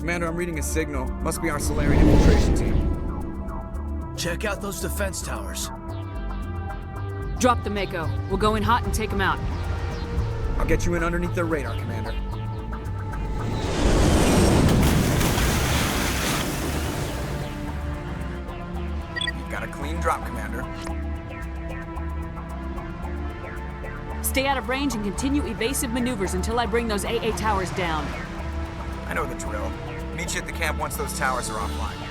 Commander, I'm reading a signal. Must be our Solarian infiltration team. Check out those defense towers. Drop the Mako. We'll go in hot and take them out. I'll get you in underneath their radar, Commander. You've got a clean drop, Commander. Stay out of range and continue evasive maneuvers until I bring those AA towers down. I know the drill. Meet you at the camp once those towers are offline.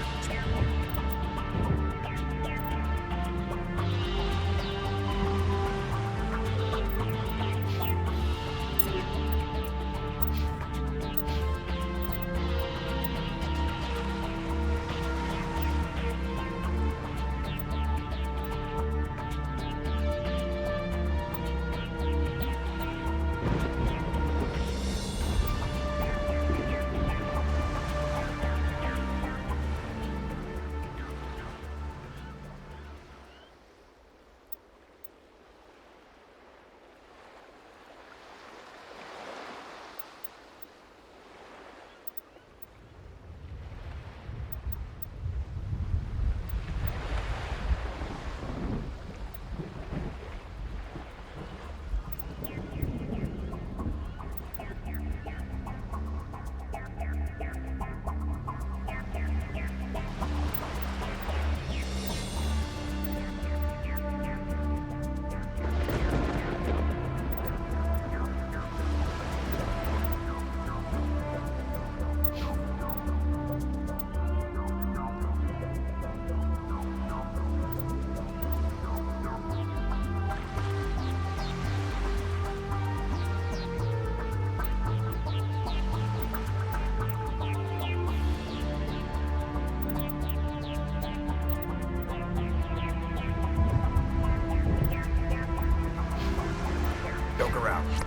Joke around.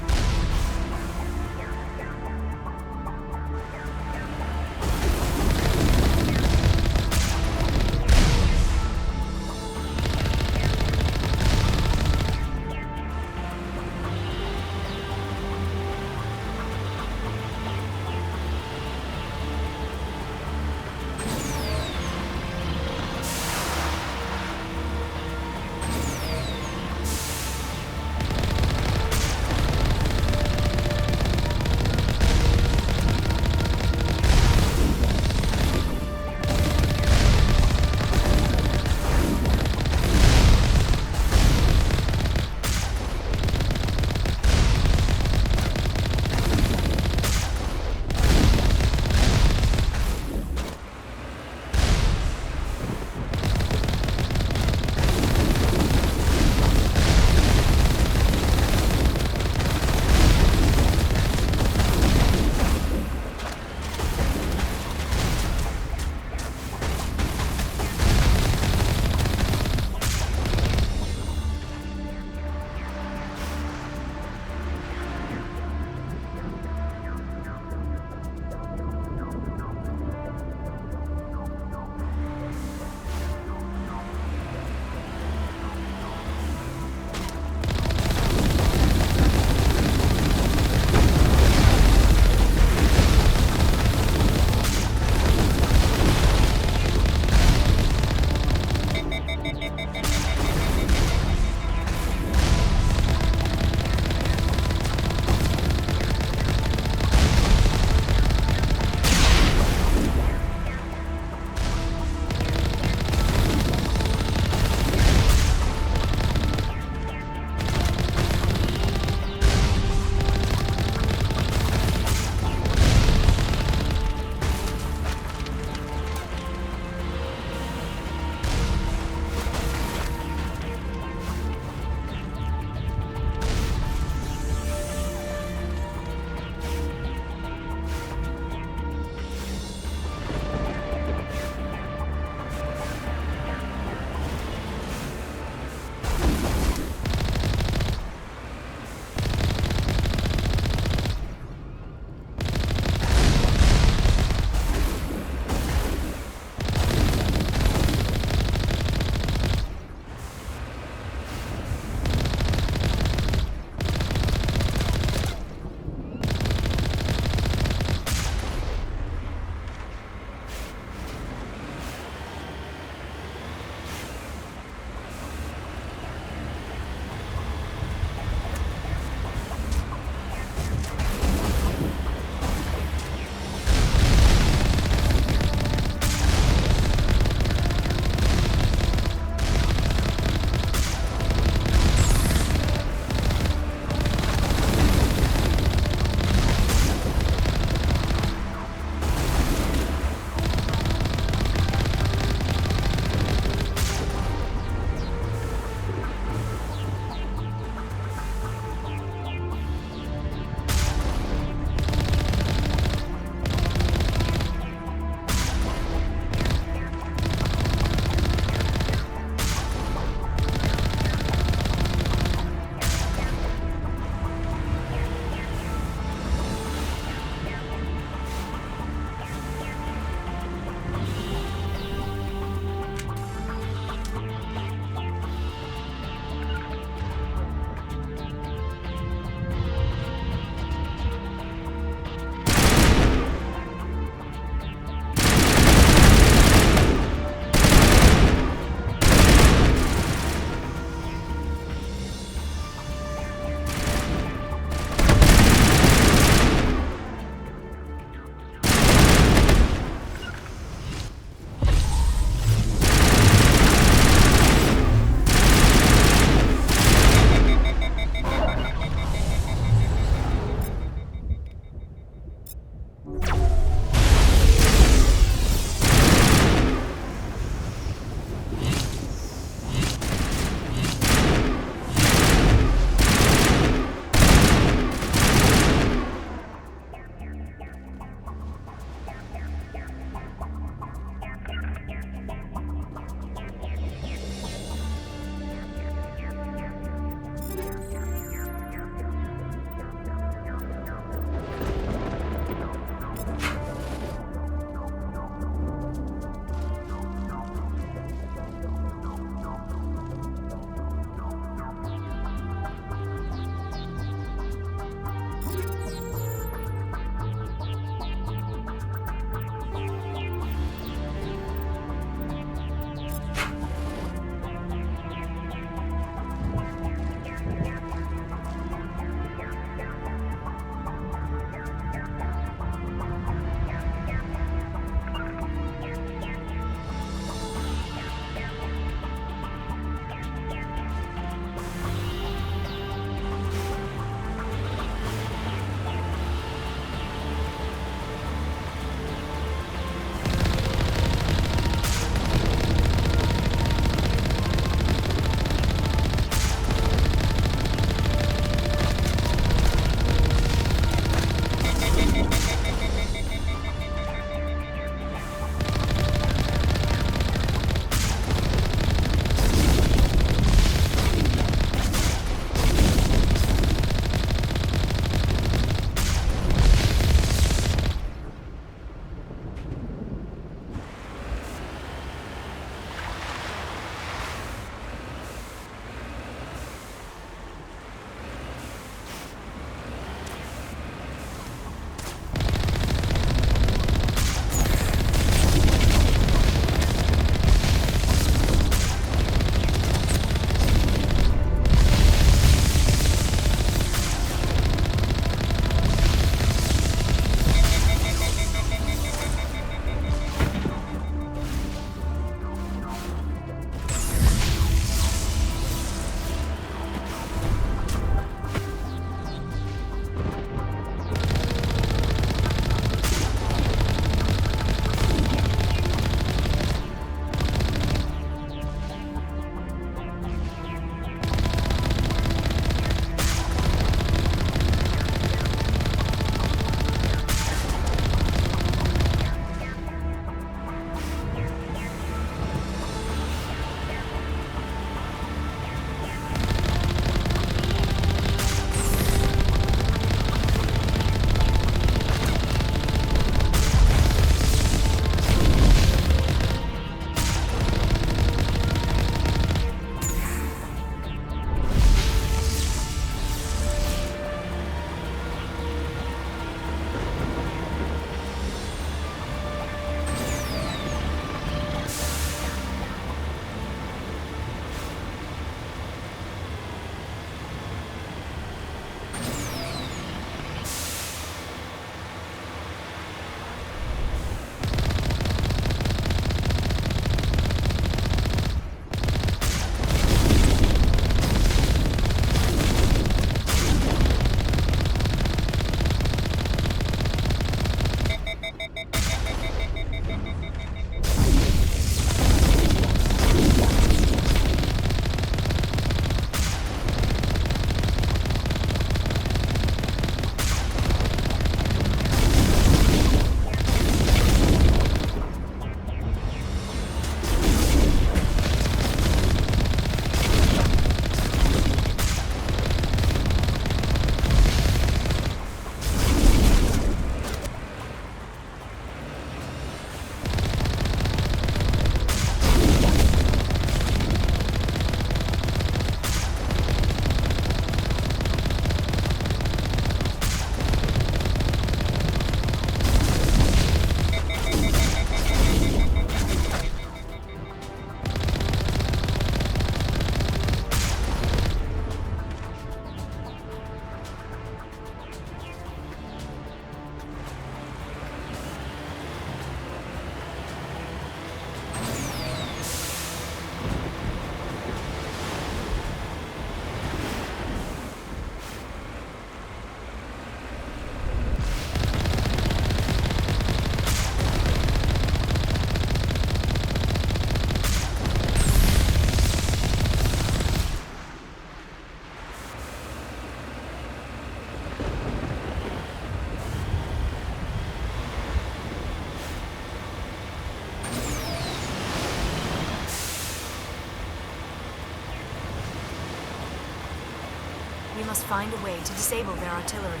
We must find a way to disable their artillery.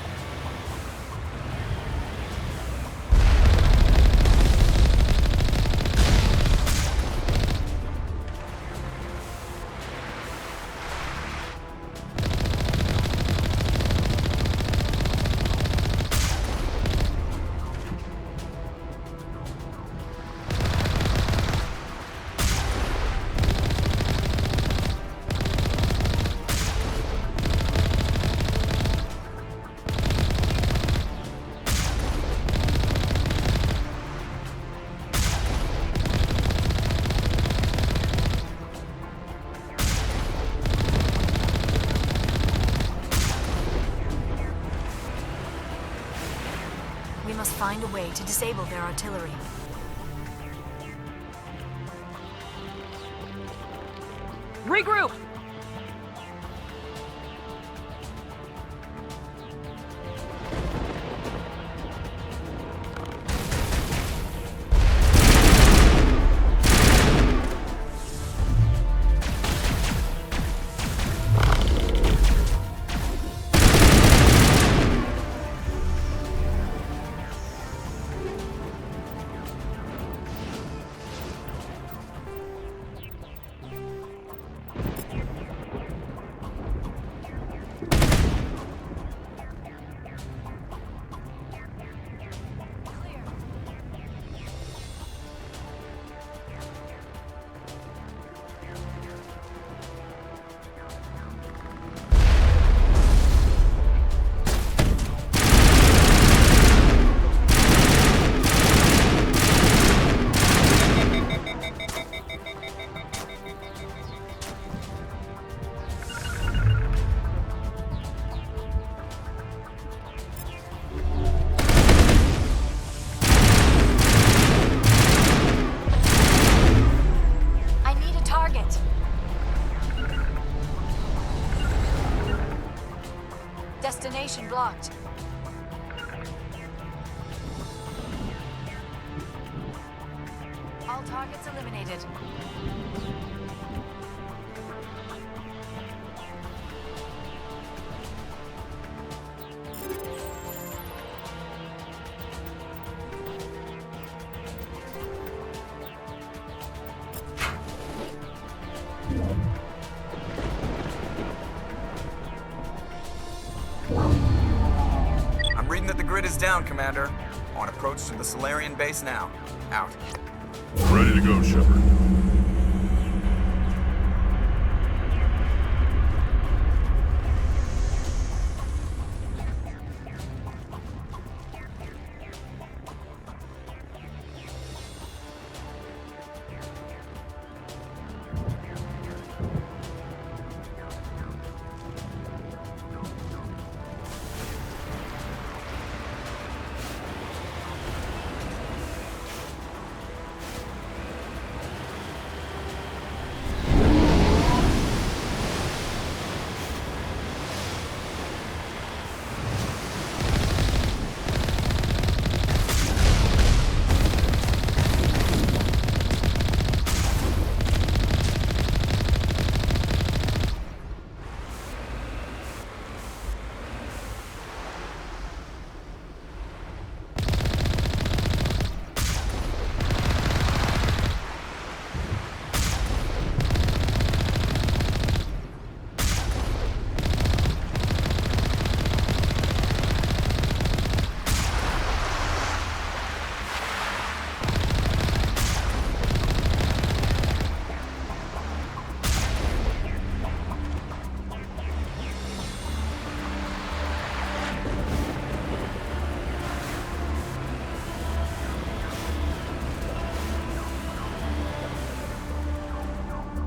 We must find a way to disable their artillery. Regroup! Destination blocked. All targets eliminated. I'm reading that the grid is down, Commander. On approach to the Solarian base now. Out. Ready to go, Shepard.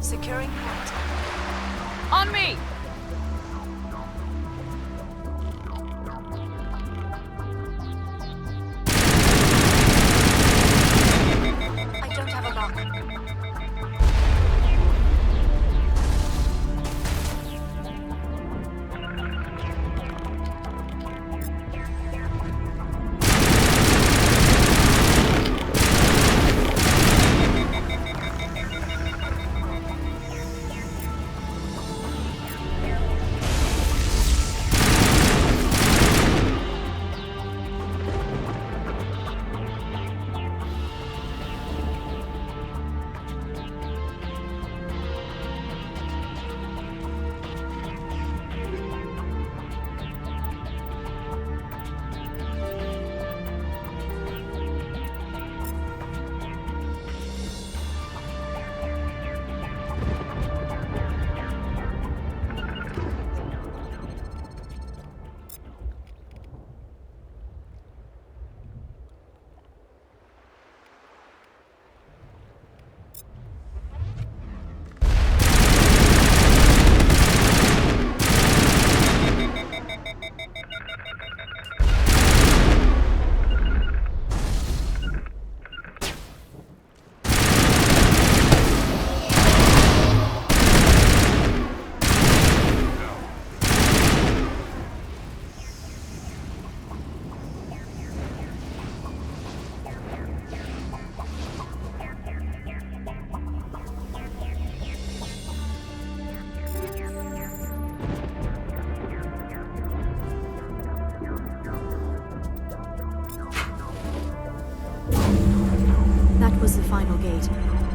Securing point. On me! I don't have a lock.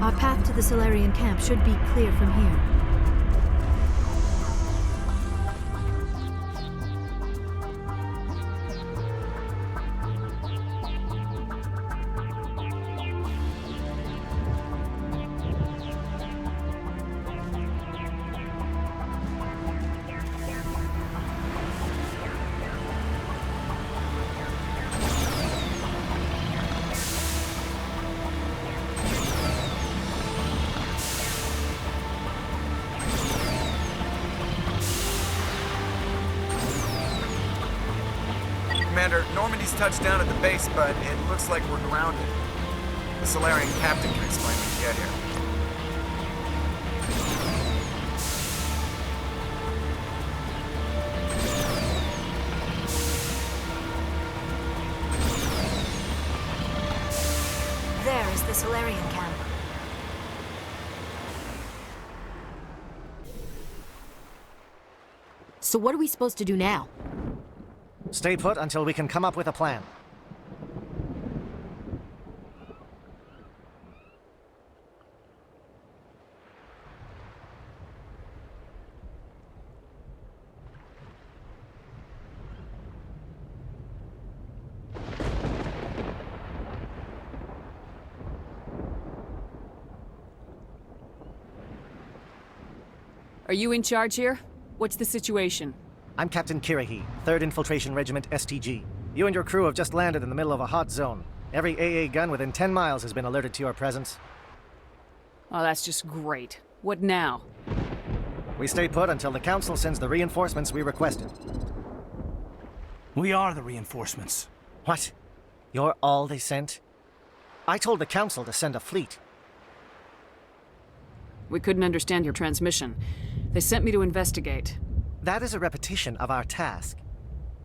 Our path to the Solarian camp should be clear from here. Commander, Normandy's touched down at the base, but it looks like we're grounded. The Solarian captain can explain when we get here. There is the Solarian camp. So what are we supposed to do now? Stay put until we can come up with a plan. Are you in charge here? What's the situation? I'm Captain Kirahi, 3rd Infiltration Regiment STG. You and your crew have just landed in the middle of a hot zone. Every AA gun within 10 miles has been alerted to your presence. Oh, that's just great. What now? We stay put until the Council sends the reinforcements we requested. We are the reinforcements. What? You're all they sent? I told the Council to send a fleet. We couldn't understand your transmission. They sent me to investigate. That is a repetition of our task.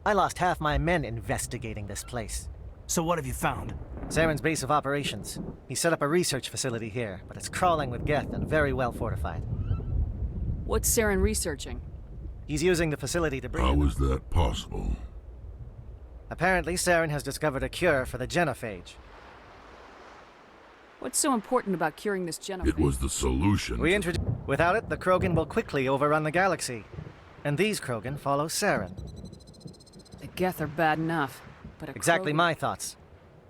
I lost half my men investigating this place. So what have you found? Saren's base of operations. He set up a research facility here, but it's crawling with Geth and very well fortified. What's Saren researching? He's using the facility to bring... How is that possible? Apparently, Saren has discovered a cure for the genophage. What's so important about curing this genophage? It was the solution. Without it, the Krogan will quickly overrun the galaxy. And these Krogan follow Saren. The Geth are bad enough, but Exactly my thoughts.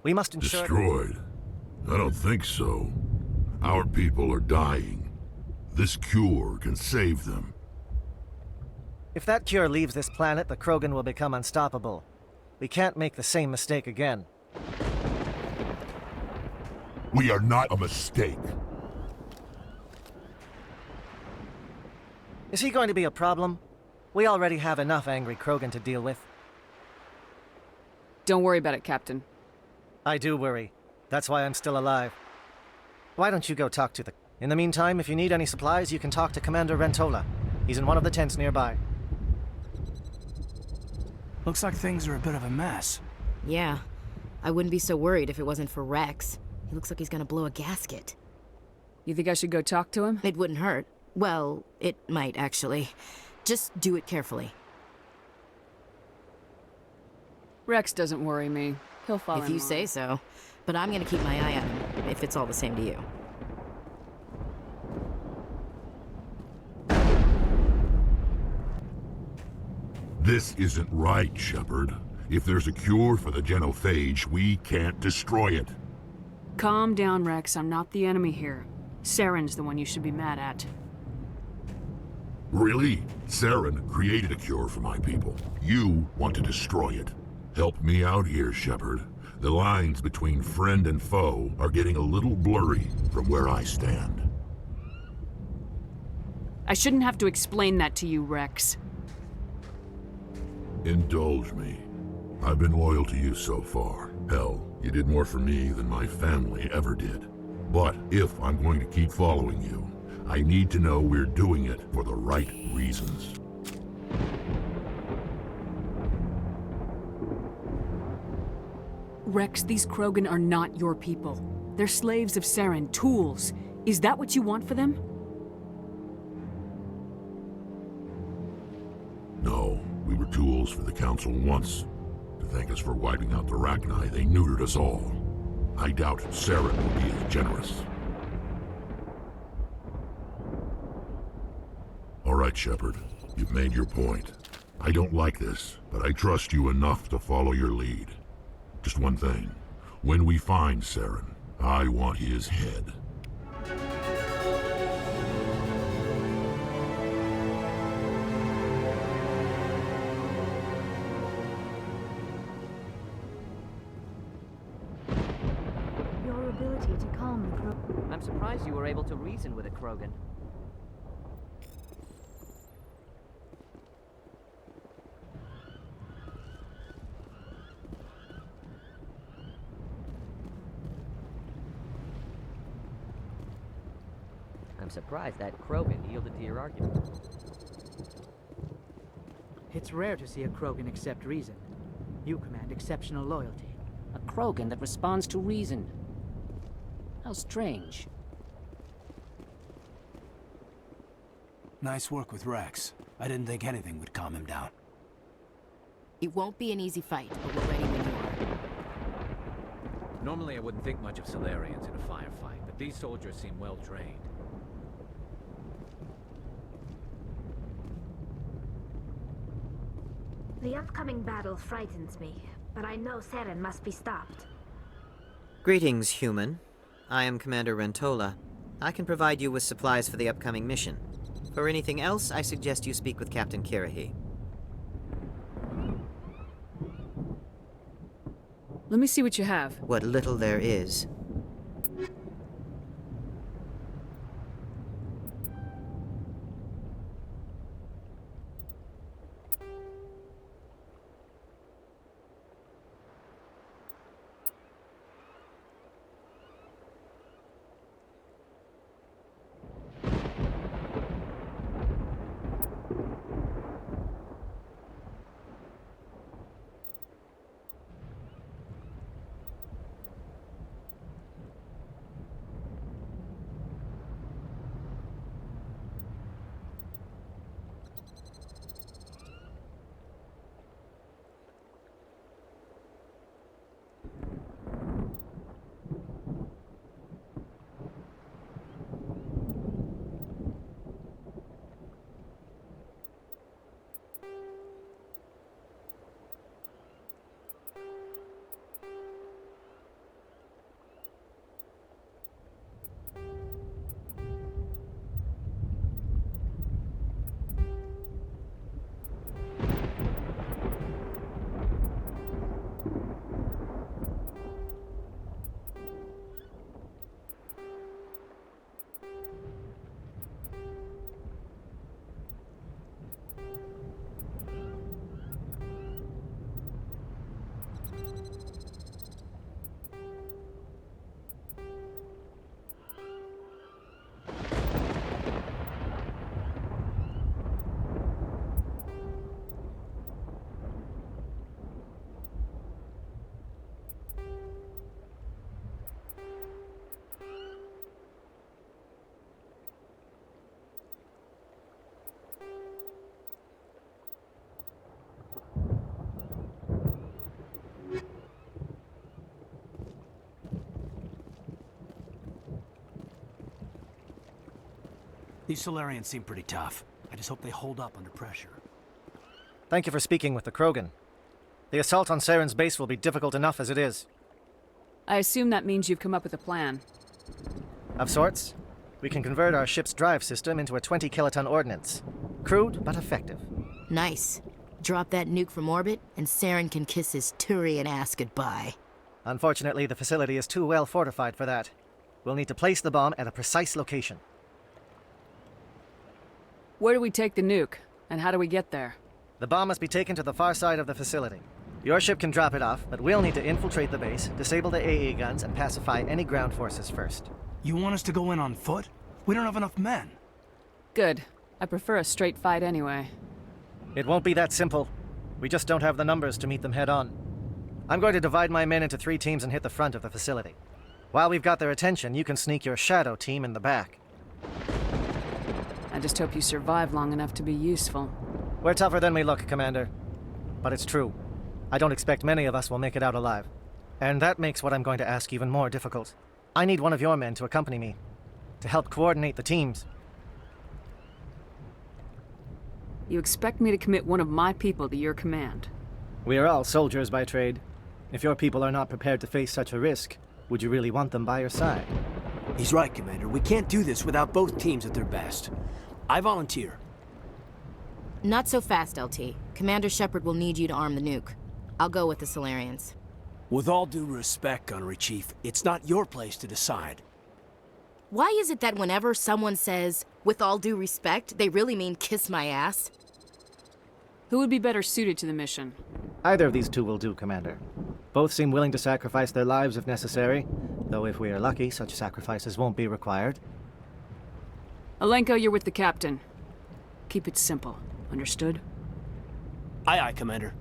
We must ensure... Destroyed? I don't think so. Our people are dying. This cure can save them. If that cure leaves this planet, the Krogan will become unstoppable. We can't make the same mistake again. We are not a mistake. Is he going to be a problem? We already have enough angry Krogan to deal with. Don't worry about it, Captain. I do worry. That's why I'm still alive. Why don't you go talk to the... In the meantime, if you need any supplies, you can talk to Commander Rentola. He's in one of the tents nearby. Looks like things are a bit of a mess. Yeah. I wouldn't be so worried if it wasn't for Rex. He looks like he's gonna blow a gasket. You think I should go talk to him? It wouldn't hurt. Well, it might, actually. Just do it carefully. Rex doesn't worry me. He'll follow If you him say on. so. But I'm gonna keep my eye on him, if it's all the same to you. This isn't right, Shepard. If there's a cure for the genophage, we can't destroy it. Calm down, Rex. I'm not the enemy here. Saren's the one you should be mad at. Really? Saren created a cure for my people. You want to destroy it. Help me out here, Shepard. The lines between friend and foe are getting a little blurry from where I stand. I shouldn't have to explain that to you, Rex. Indulge me. I've been loyal to you so far. Hell, you did more for me than my family ever did. But if I'm going to keep following you, I need to know we're doing it for the right reasons. Rex, these Krogan are not your people. They're slaves of Saren, tools. Is that what you want for them? No, we were tools for the Council once. To thank us for wiping out the Rachni, they neutered us all. I doubt Saren will be as generous. All right, Shepard. You've made your point. I don't like this, but I trust you enough to follow your lead. Just one thing. When we find Saren, I want his head. Your ability to calm the Krogan. I'm surprised you were able to reason with a Krogan. I'm surprised that Krogan yielded to your argument. It's rare to see a Krogan accept reason. You command exceptional loyalty. A Krogan that responds to reason. How strange. Nice work with Rex. I didn't think anything would calm him down. It won't be an easy fight, but we're ready when you are. Normally I wouldn't think much of Solarians in a firefight, but these soldiers seem well trained. The upcoming battle frightens me, but I know Saren must be stopped. Greetings, human. I am Commander Rentola. I can provide you with supplies for the upcoming mission. For anything else, I suggest you speak with Captain Kirahi. Let me see what you have. What little there is. These Solarians seem pretty tough. I just hope they hold up under pressure. Thank you for speaking with the Krogan. The assault on Saren's base will be difficult enough as it is. I assume that means you've come up with a plan. Of sorts. We can convert our ship's drive system into a 20-kiloton ordnance. Crude, but effective. Nice. Drop that nuke from orbit, and Saren can kiss his Turian ass goodbye. Unfortunately, the facility is too well fortified for that. We'll need to place the bomb at a precise location. Where do we take the nuke? And how do we get there? The bomb must be taken to the far side of the facility. Your ship can drop it off, but we'll need to infiltrate the base, disable the AA guns, and pacify any ground forces first. You want us to go in on foot? We don't have enough men. Good. I prefer a straight fight anyway. It won't be that simple. We just don't have the numbers to meet them head on. I'm going to divide my men into 3 teams and hit the front of the facility. While we've got their attention, you can sneak your shadow team in the back. I just hope you survive long enough to be useful. We're tougher than we look, Commander. But it's true. I don't expect many of us will make it out alive. And that makes what I'm going to ask even more difficult. I need one of your men to accompany me, to help coordinate the teams. You expect me to commit one of my people to your command? We are all soldiers by trade. If your people are not prepared to face such a risk, would you really want them by your side? He's right, Commander. We can't do this without both teams at their best. I volunteer. Not so fast, LT. Commander Shepard will need you to arm the nuke. I'll go with the Solarians. With all due respect, Gunnery Chief, it's not your place to decide. Why is it that whenever someone says, with all due respect, they really mean kiss my ass? Who would be better suited to the mission? Either of these two will do, Commander. Both seem willing to sacrifice their lives if necessary, though if we are lucky, such sacrifices won't be required. Alenko, you're with the captain. Keep it simple. Understood? Aye, aye, Commander.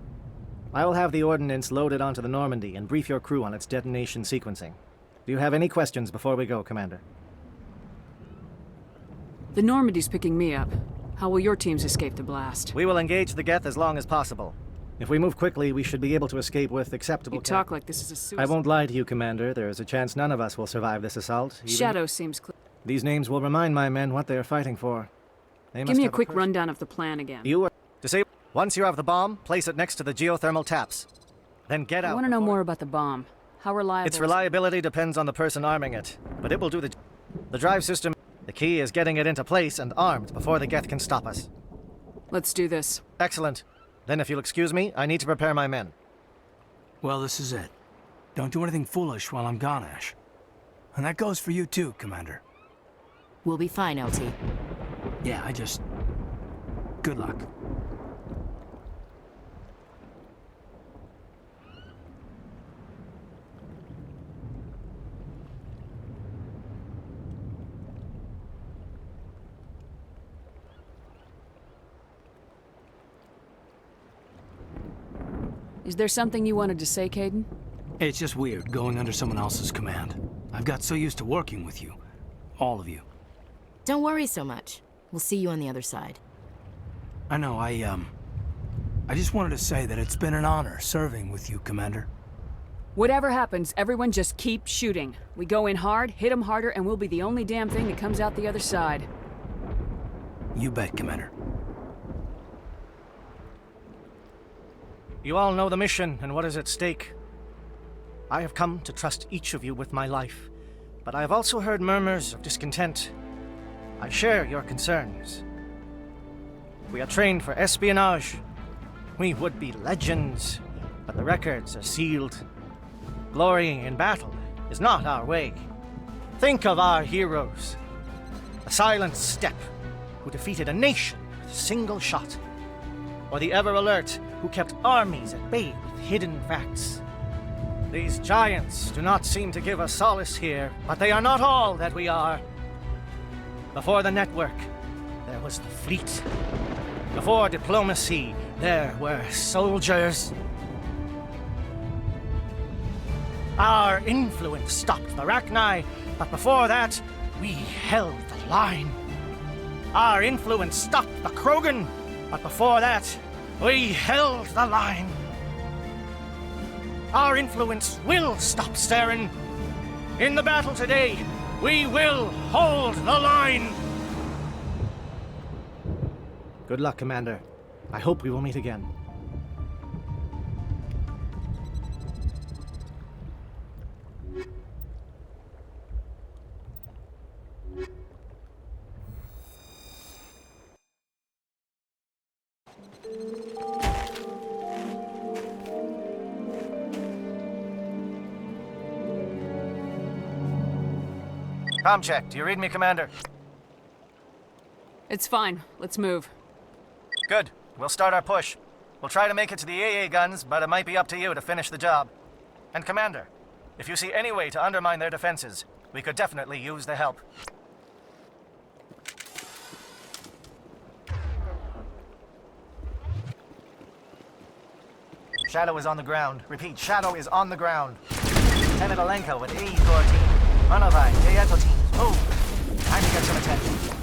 I will have the ordnance loaded onto the Normandy and brief your crew on its detonation sequencing. Do you have any questions before we go, Commander? The Normandy's picking me up. How will your teams escape the blast? We will engage the Geth as long as possible. If we move quickly, we should be able to escape with acceptable... You talk like this is a suicide... I won't lie to you, Commander. There is a chance none of us will survive this assault. Shadow seems clear. These names will remind my men what they are fighting for. Give me a quick rundown of the plan again. You are... To say, once you have the bomb, place it next to the geothermal taps. Then get out. I want to know more about the bomb. How reliable... Its reliability depends on the person arming it, but it will do the drive system... The key is getting it into place and armed before the Geth can stop us. Let's do this. Excellent. Then if you'll excuse me, I need to prepare my men. Well, this is it. Don't do anything foolish while I'm gone, Ash. And that goes for you too, Commander. We'll be fine, LT. Yeah, good luck. Is there something you wanted to say, Caden? It's just weird, going under someone else's command. I've got so used to working with you. All of you. Don't worry so much. We'll see you on the other side. I know, I just wanted to say that it's been an honor serving with you, Commander. Whatever happens, everyone just keep shooting. We go in hard, hit them harder, and we'll be the only damn thing that comes out the other side. You bet, Commander. You all know the mission and what is at stake. I have come to trust each of you with my life, but I have also heard murmurs of discontent. I share your concerns. We are trained for espionage. We would be legends, but the records are sealed. Glorying in battle is not our way. Think of our heroes. The silent step who defeated a nation with a single shot. Or the ever-alert who kept armies at bay with hidden facts. These giants do not seem to give us solace here, but they are not all that we are. Before the network, there was the fleet. Before diplomacy, there were soldiers. Our influence stopped the Rachni, but before that, we held the line. Our influence stopped the Krogan, but before that, we held the line. Our influence will stop Saren. In the battle today, we will hold the line. Good luck, Commander. I hope we will meet again. Com check. Do you read me, Commander? It's fine. Let's move. Good. We'll start our push. We'll try to make it to the AA guns, but it might be up to you to finish the job. And Commander, if you see any way to undermine their defenses, we could definitely use the help. Shadow is on the ground. Repeat, Shadow is on the ground. Lieutenant Alenko with AE Corps team. Manovai, Jayeto teams, move! Time to get some attention.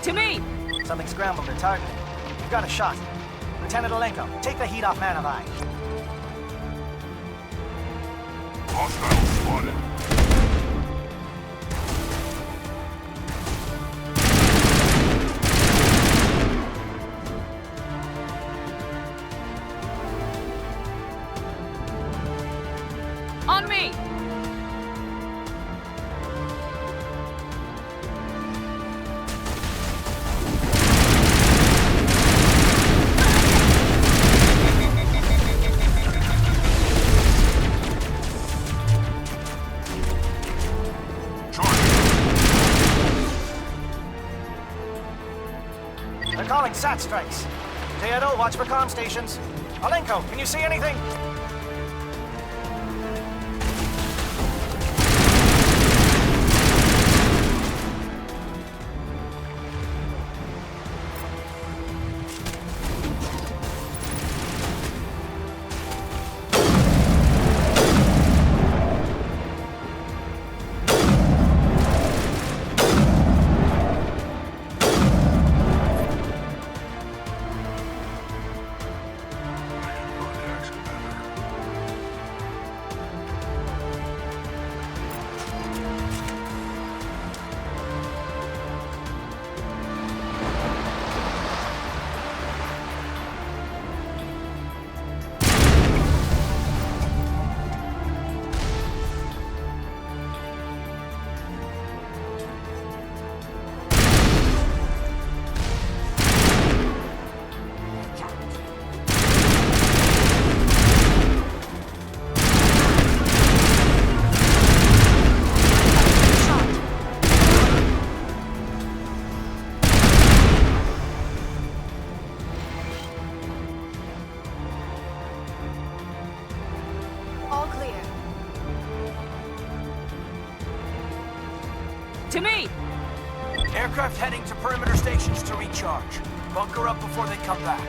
To me! Something scrambled their target. You've got a shot. Lieutenant Alenko, take the heat off Manavai. Hostile spotted. On me! They're calling SAT strikes. Teodo, watch for comm stations. Alenko, can you see anything? All clear. To me! Aircraft heading to perimeter stations to recharge. Bunker up before they come back.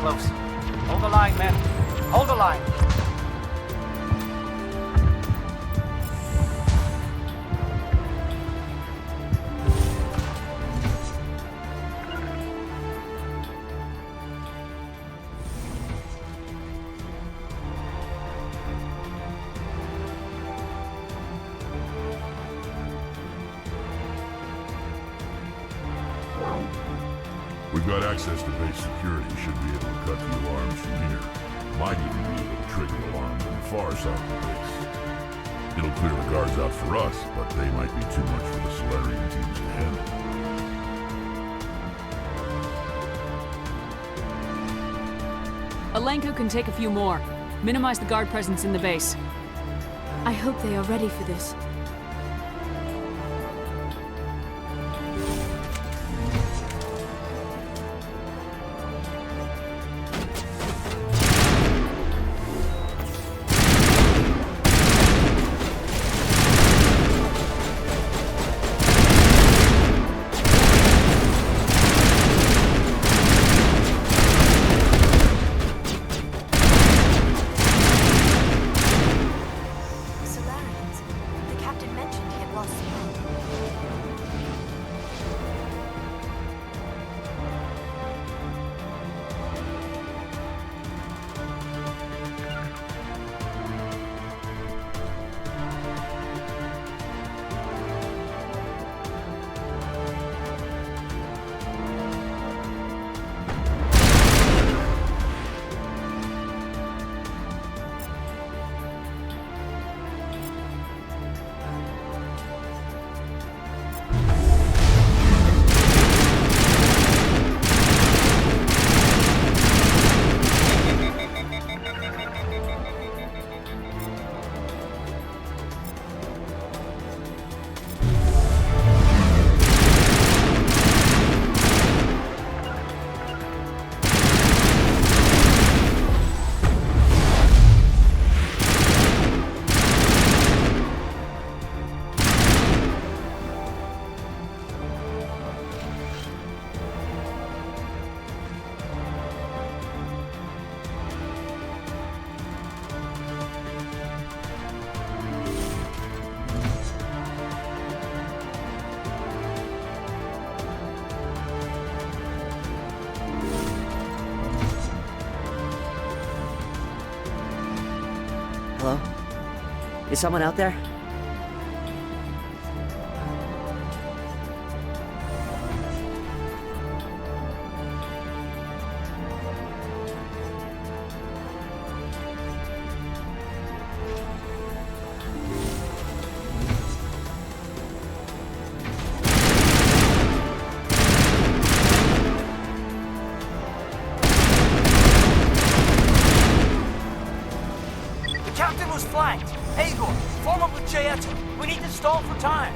close. Hold the line, men. Hold the line. We've got access to base security. Should be able to cut the alarms from here. Might even be able to trigger alarms on the far side of the base. It'll clear the guards out for us, but they might be too much for the Solarian teams to handle. Alenko can take a few more. Minimize the guard presence in the base. I hope they are ready for this. Solarians. The captain mentioned he had lost some men. Hello? Is someone out there? Captain was flanked. Igor, form up with Jayeta. We need to stall for time.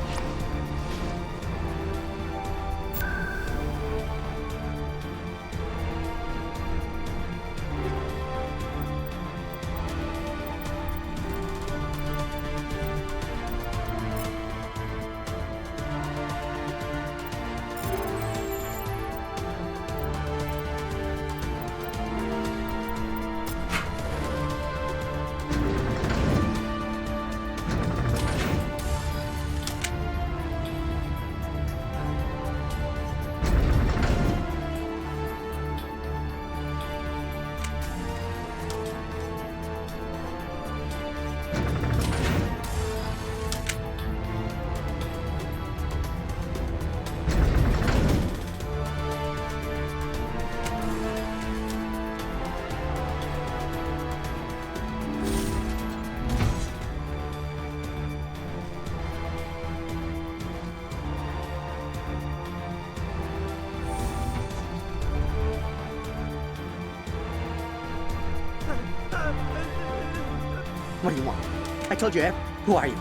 What do you want? I told you, who are you?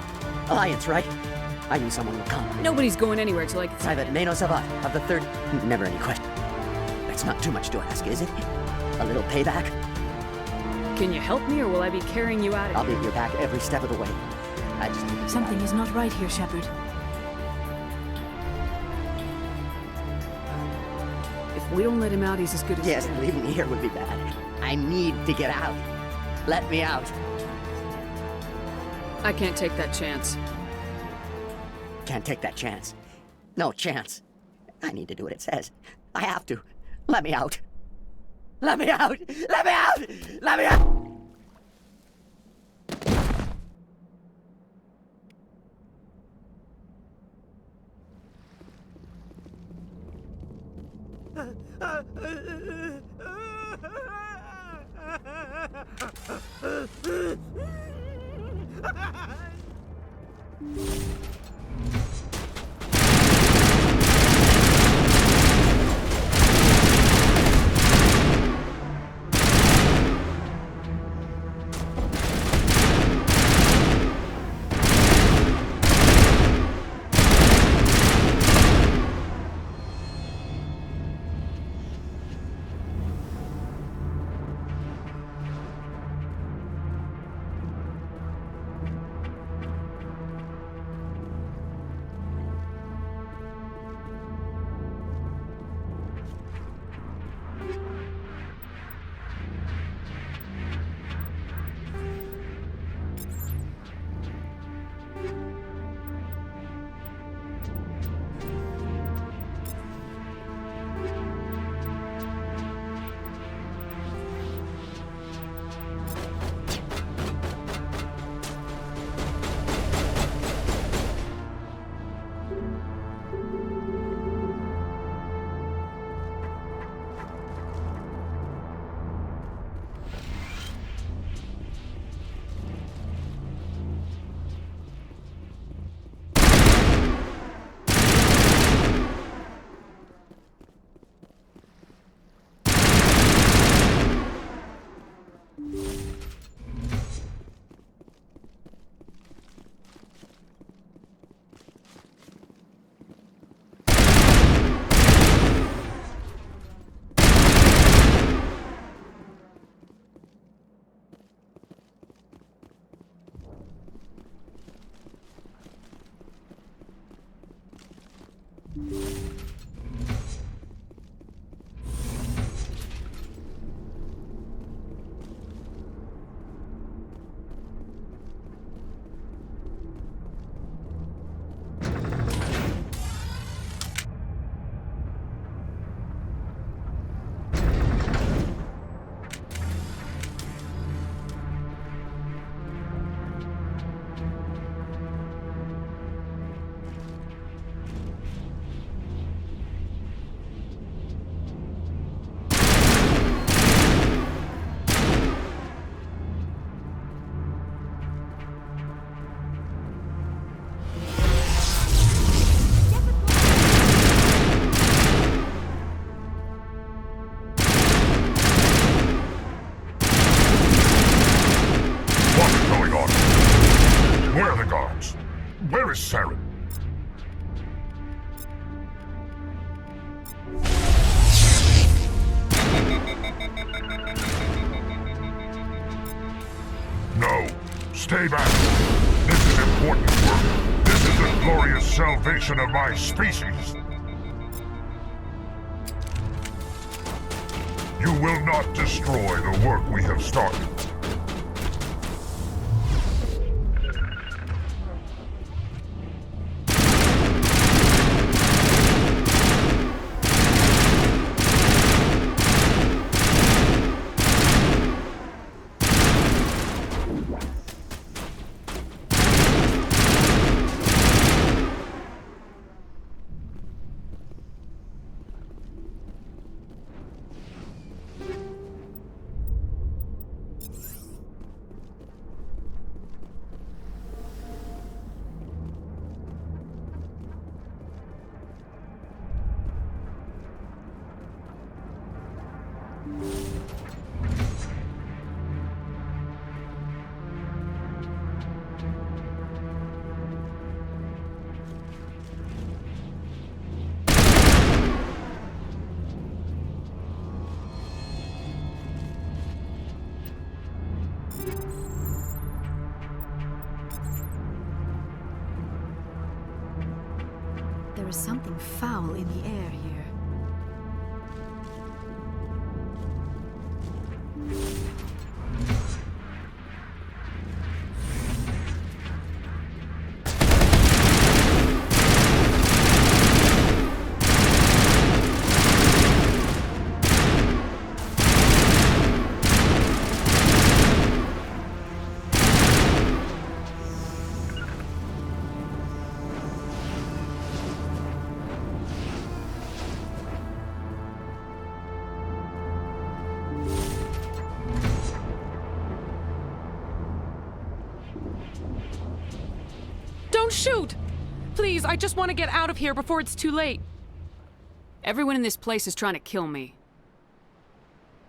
Alliance, right? I knew someone would come. Nobody's going anywhere till I can... Private Mano Savat of the 3rd... Never any question. That's not too much to ask, is it? A little payback? Can you help me, or will I be carrying you out of I'll here? be at your back every step of the way. I just need to... Something is not right here, Shepard. If We don't let him out, he's as good as Yes, dead. leaving me here would be bad. I need to get out. Let me out. I can't take that chance. Can't take that chance. No chance. I need to do what it says. I have to. Let me out. Let me out! Let me out! Let me out! Where is Saren? No, stay back. This is important work. This is the glorious salvation of my species. You will not destroy the work we have started. There is something foul in the air here. Don't shoot! Please, I just want to get out of here before it's too late. Everyone in this place is trying to kill me.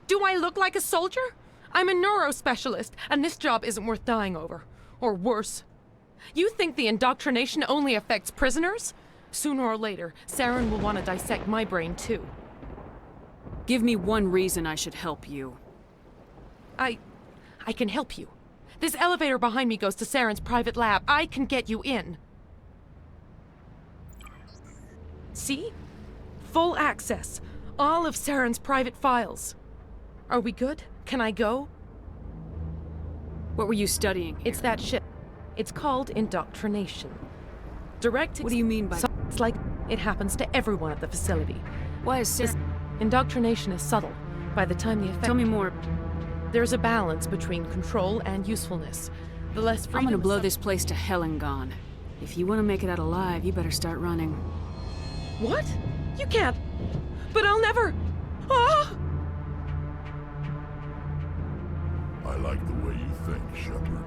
Do I look like a soldier? I'm a neurospecialist, and this job isn't worth dying over. Or worse. You think the indoctrination only affects prisoners? Sooner or later, Saren will want to dissect my brain too. Give me one reason I should help you. I can help you. This elevator behind me goes to Saren's private lab. I can get you in. See? Full access. All of Saren's private files. Are we good? Can I go? What were you studying here? It's that shit. It's called indoctrination. Direct. What do you mean by that? It's like it happens to everyone at the facility. Why is this? Indoctrination is subtle. By the time the effect... Tell me more. There's a balance between control and usefulness. The less freedom... I'm gonna blow this place to hell and gone. If you want to make it out alive, you better start running. What? You can't. But I'll never... Ah! I like the way you think, Shepard.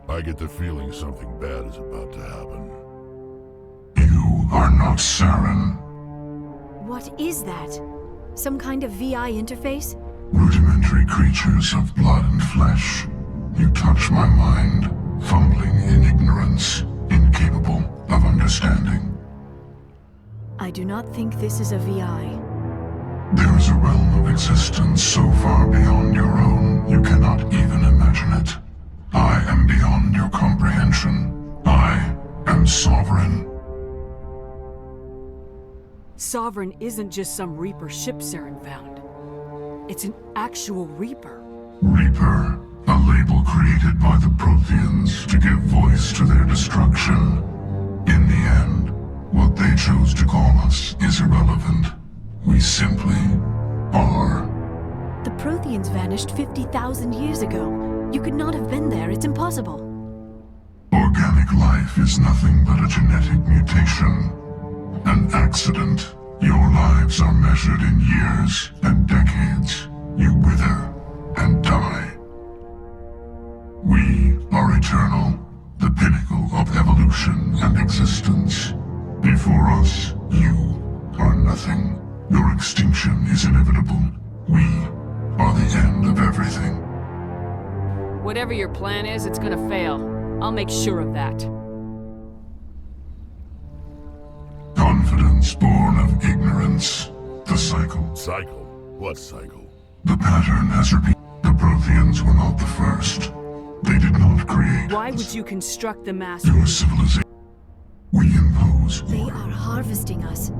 I get the feeling something bad is about to happen. You are not Saren. What is that? Some kind of VI interface? Rudimentary creatures of blood and flesh. You touch my mind, fumbling in ignorance, incapable of understanding. I do not think this is a VI. There is a realm of existence so far beyond your own, you cannot even imagine it. I am beyond your comprehension. I am sovereign. Sovereign isn't just some Reaper ship Saren found. It's an actual Reaper. Reaper, a label created by the Protheans to give voice to their destruction. In the end, what they chose to call us is irrelevant. We simply are. The Protheans vanished 50,000 years ago. You could not have been there. It's impossible. Organic life is nothing but a genetic mutation. An accident. Your lives are measured in years and decades. You wither and die. We are eternal, the pinnacle of evolution and existence. Before us, you are nothing. Your extinction is inevitable. We are the end of everything. Whatever your plan is, it's gonna fail. I'll make sure of that. Confidence born of ignorance. The cycle. Cycle? What cycle? The pattern has repeated. The Protheans were not the first. They did not create Why would you construct the mass? your civilization. We impose They order. are harvesting us,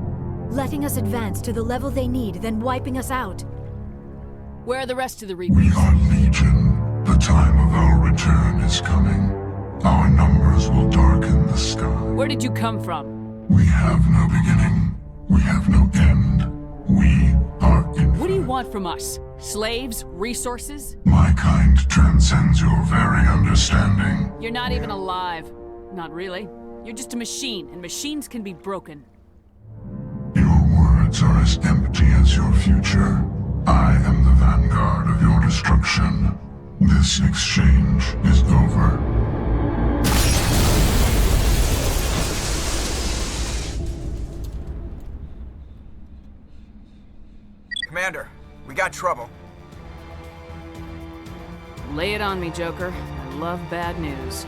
letting us advance to the level they need, then wiping us out. Where are the rest of the We Reapers? are legion. The time of our return is coming. Our numbers will darken the sky. Where did you come from? We have no beginning. We have no end. We are infinite. What do you want from us? Slaves? Resources? My kind transcends your very understanding. You're not even alive. Not really. You're just a machine, and machines can be broken. Your words are as empty as your future. I am the vanguard of your destruction. This exchange is over. Commander, we got trouble. Lay it on me, Joker. I love bad news.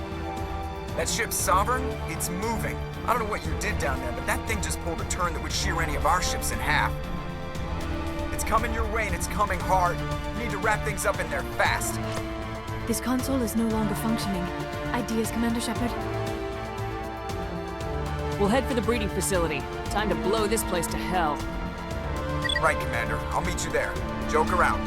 That ship's Sovereign? It's moving. I don't know what you did down there, but that thing just pulled a turn that would shear any of our ships in half. It's coming your way, and it's coming hard. You need to wrap things up in there fast. This console is no longer functioning. Ideas, Commander Shepard? We'll head for the breeding facility. Time to blow this place to hell. Right, Commander. I'll meet you there. Joker out.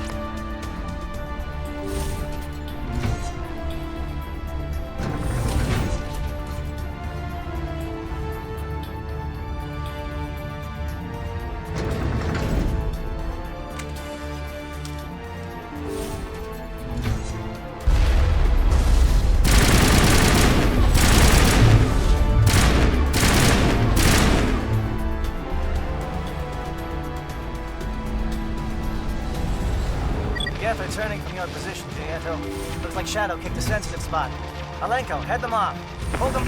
Get they're turning from your position, Gieto. Looks like Shadow kicked a sensitive spot. Alenko, head them off. Hold them.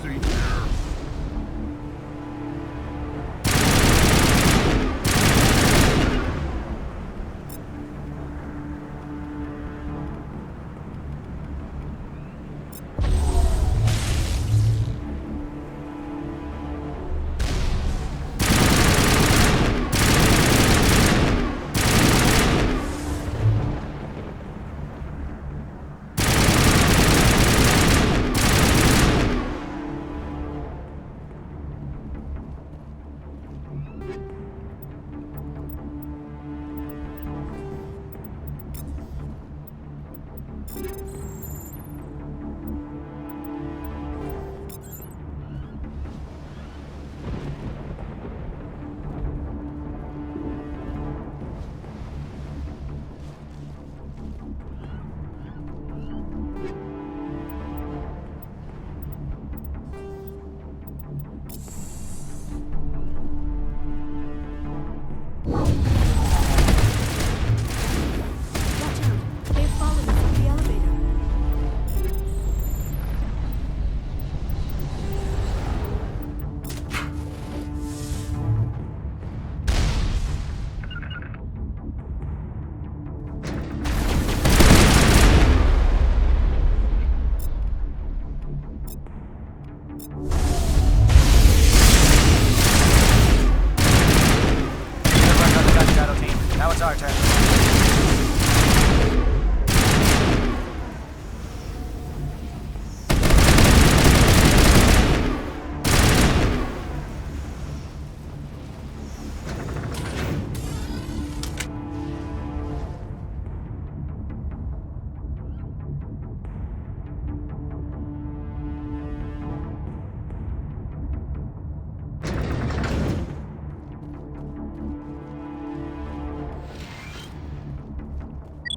nothing here. Now it's our turn.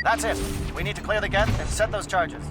That's it. We need to clear the gate and set those charges.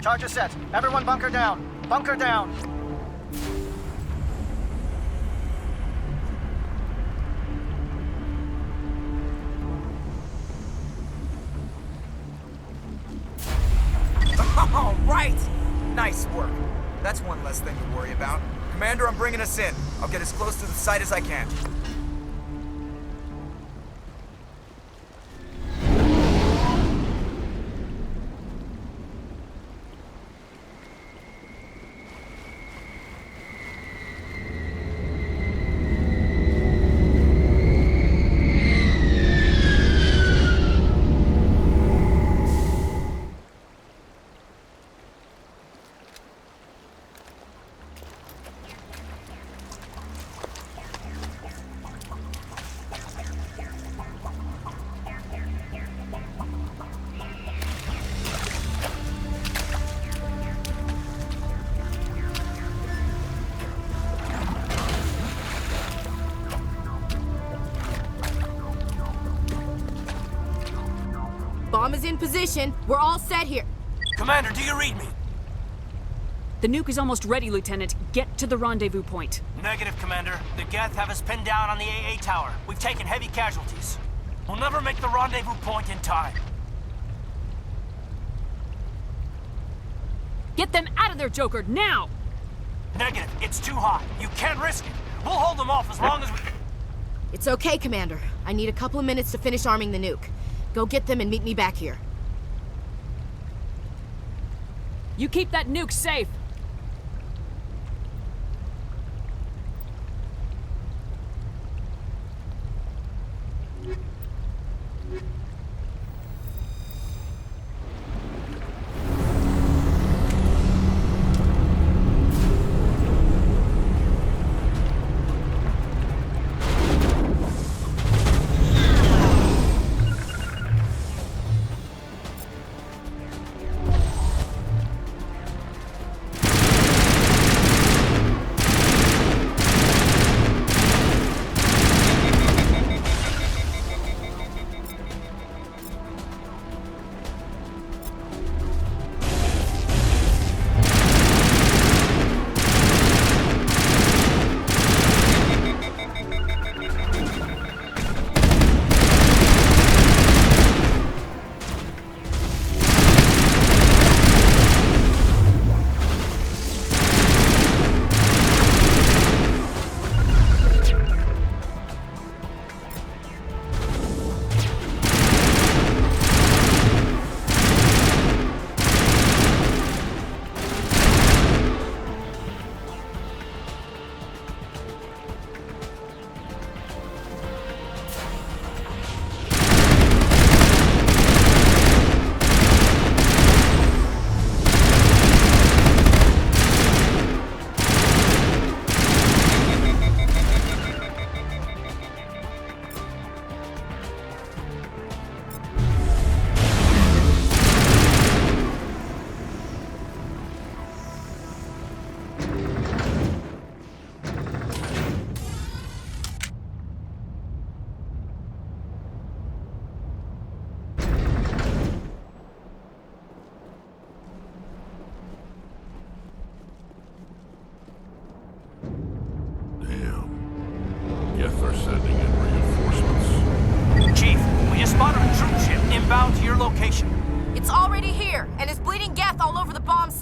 Charge is set. Everyone bunker down. Bunker down. All right! Nice work. That's one less thing to worry about. Commander, I'm bringing us in. I'll get as close to the site as I can. Bomb is in position. We're all set here. Commander, do you read me? The nuke is almost ready, Lieutenant. Get to the rendezvous point. Negative, Commander. The Geth have us pinned down on the AA tower. We've taken heavy casualties. We'll never make the rendezvous point in time. Get them out of there, Joker, now! Negative. It's too hot. You can't risk it. We'll hold them off as long as we... It's okay, Commander. I need a couple of minutes to finish arming the nuke. Go get them and meet me back here. You keep that nuke safe.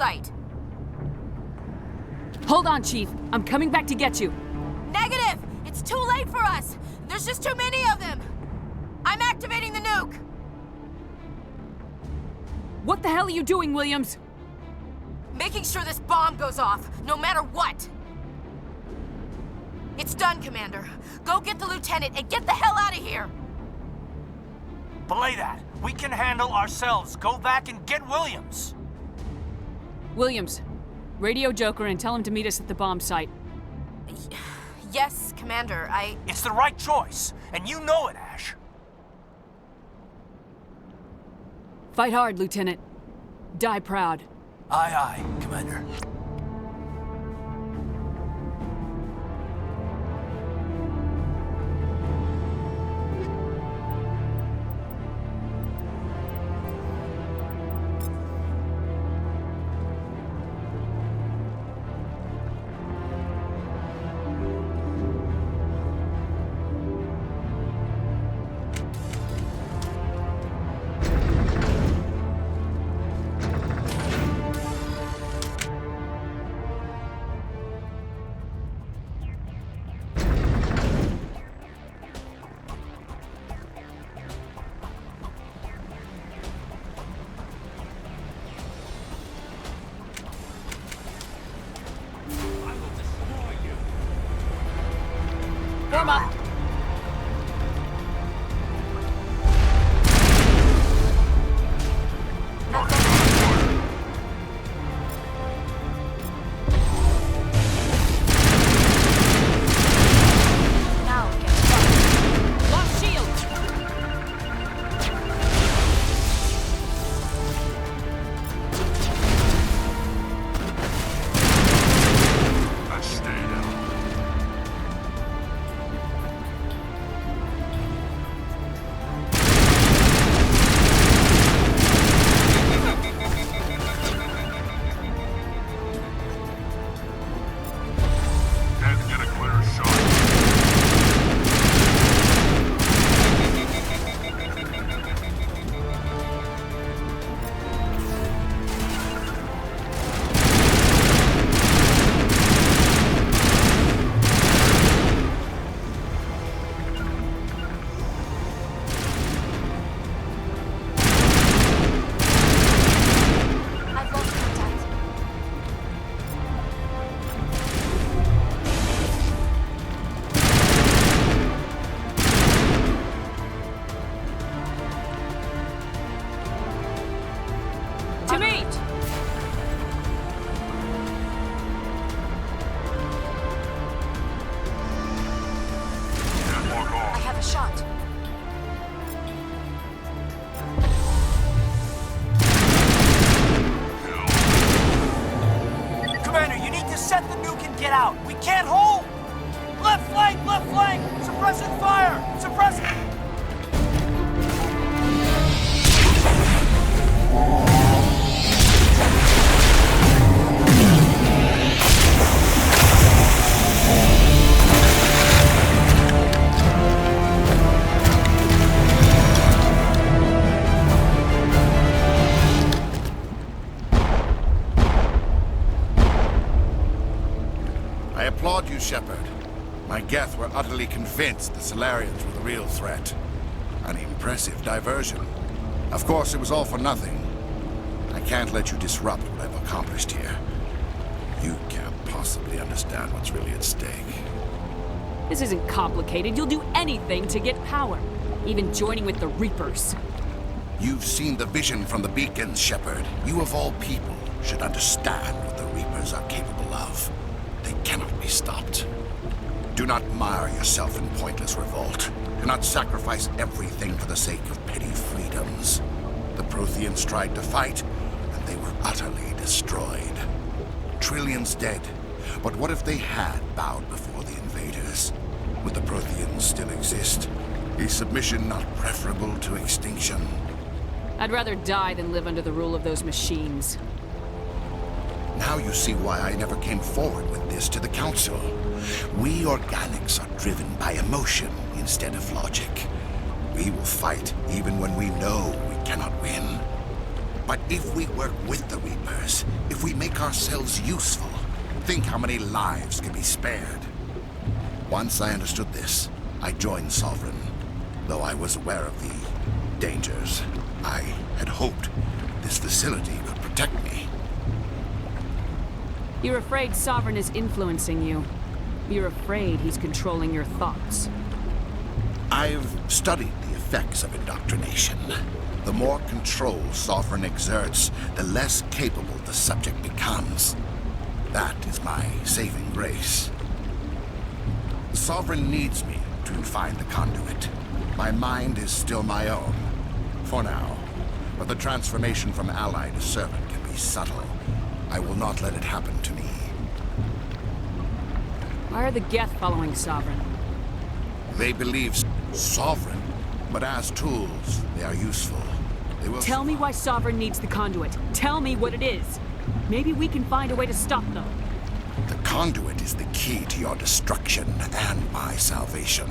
fight. Hold on, Chief. I'm coming back to get you. Negative! It's too late for us! There's just too many of them! I'm activating the nuke! What the hell are you doing, Williams? Making sure this bomb goes off, no matter what! It's done, Commander. Go get the lieutenant and get the hell out of here! Belay that. We can handle ourselves. Go back and get Williams. Williams, radio Joker and tell him to meet us at the bomb site. Yes, Commander, It's the right choice, and you know it, Ash. Fight hard, Lieutenant. Die proud. Aye, aye, Commander. Form up. Now get fucked. Lost shield. Let's stay down. Can't get a clear shot. I've lost contact. To meet. Can't walk I off. have a shot. Commander, you need to set the nuke and get out. We can't hold. Left flank, left flank. Suppressing fire. Suppressing. I applaud you, Shepard. My Geth were utterly convinced the Solarians were the real threat. An impressive diversion. Of course, it was all for nothing. I can't let you disrupt what I've accomplished here. You can't possibly understand what's really at stake. This isn't complicated. You'll do anything to get power. Even joining with the Reapers. You've seen the vision from the beacons, Shepard. You of all people should understand what the Reapers are capable of. They cannot be stopped. Do not mire yourself in pointless revolt. Do not sacrifice everything for the sake of petty freedoms. The Protheans tried to fight, and they were utterly destroyed. Trillions dead. But what if they had bowed before the invaders? Would the Protheans still exist? Is submission not preferable to extinction? I'd rather die than live under the rule of those machines. Now you see why I never came forward with this to the Council. We organics are driven by emotion instead of logic. We will fight even when we know we cannot win. But if we work with the Reapers, if we make ourselves useful, think how many lives can be spared. Once I understood this, I joined Sovereign. Though I was aware of the dangers, I had hoped this facility would protect me. You're afraid Sovereign is influencing you. You're afraid he's controlling your thoughts. I've studied the effects of indoctrination. The more control Sovereign exerts, the less capable the subject becomes. That is my saving grace. Sovereign needs me to find the conduit. My mind is still my own, for now. But the transformation from ally to servant can be subtle. I will not let it happen to me. Why are the Geth following Sovereign? They believe Sovereign, but as tools, they are useful. They will Tell me why Sovereign needs the conduit. Tell me what it is. Maybe we can find a way to stop them. The conduit is the key to your destruction and my salvation.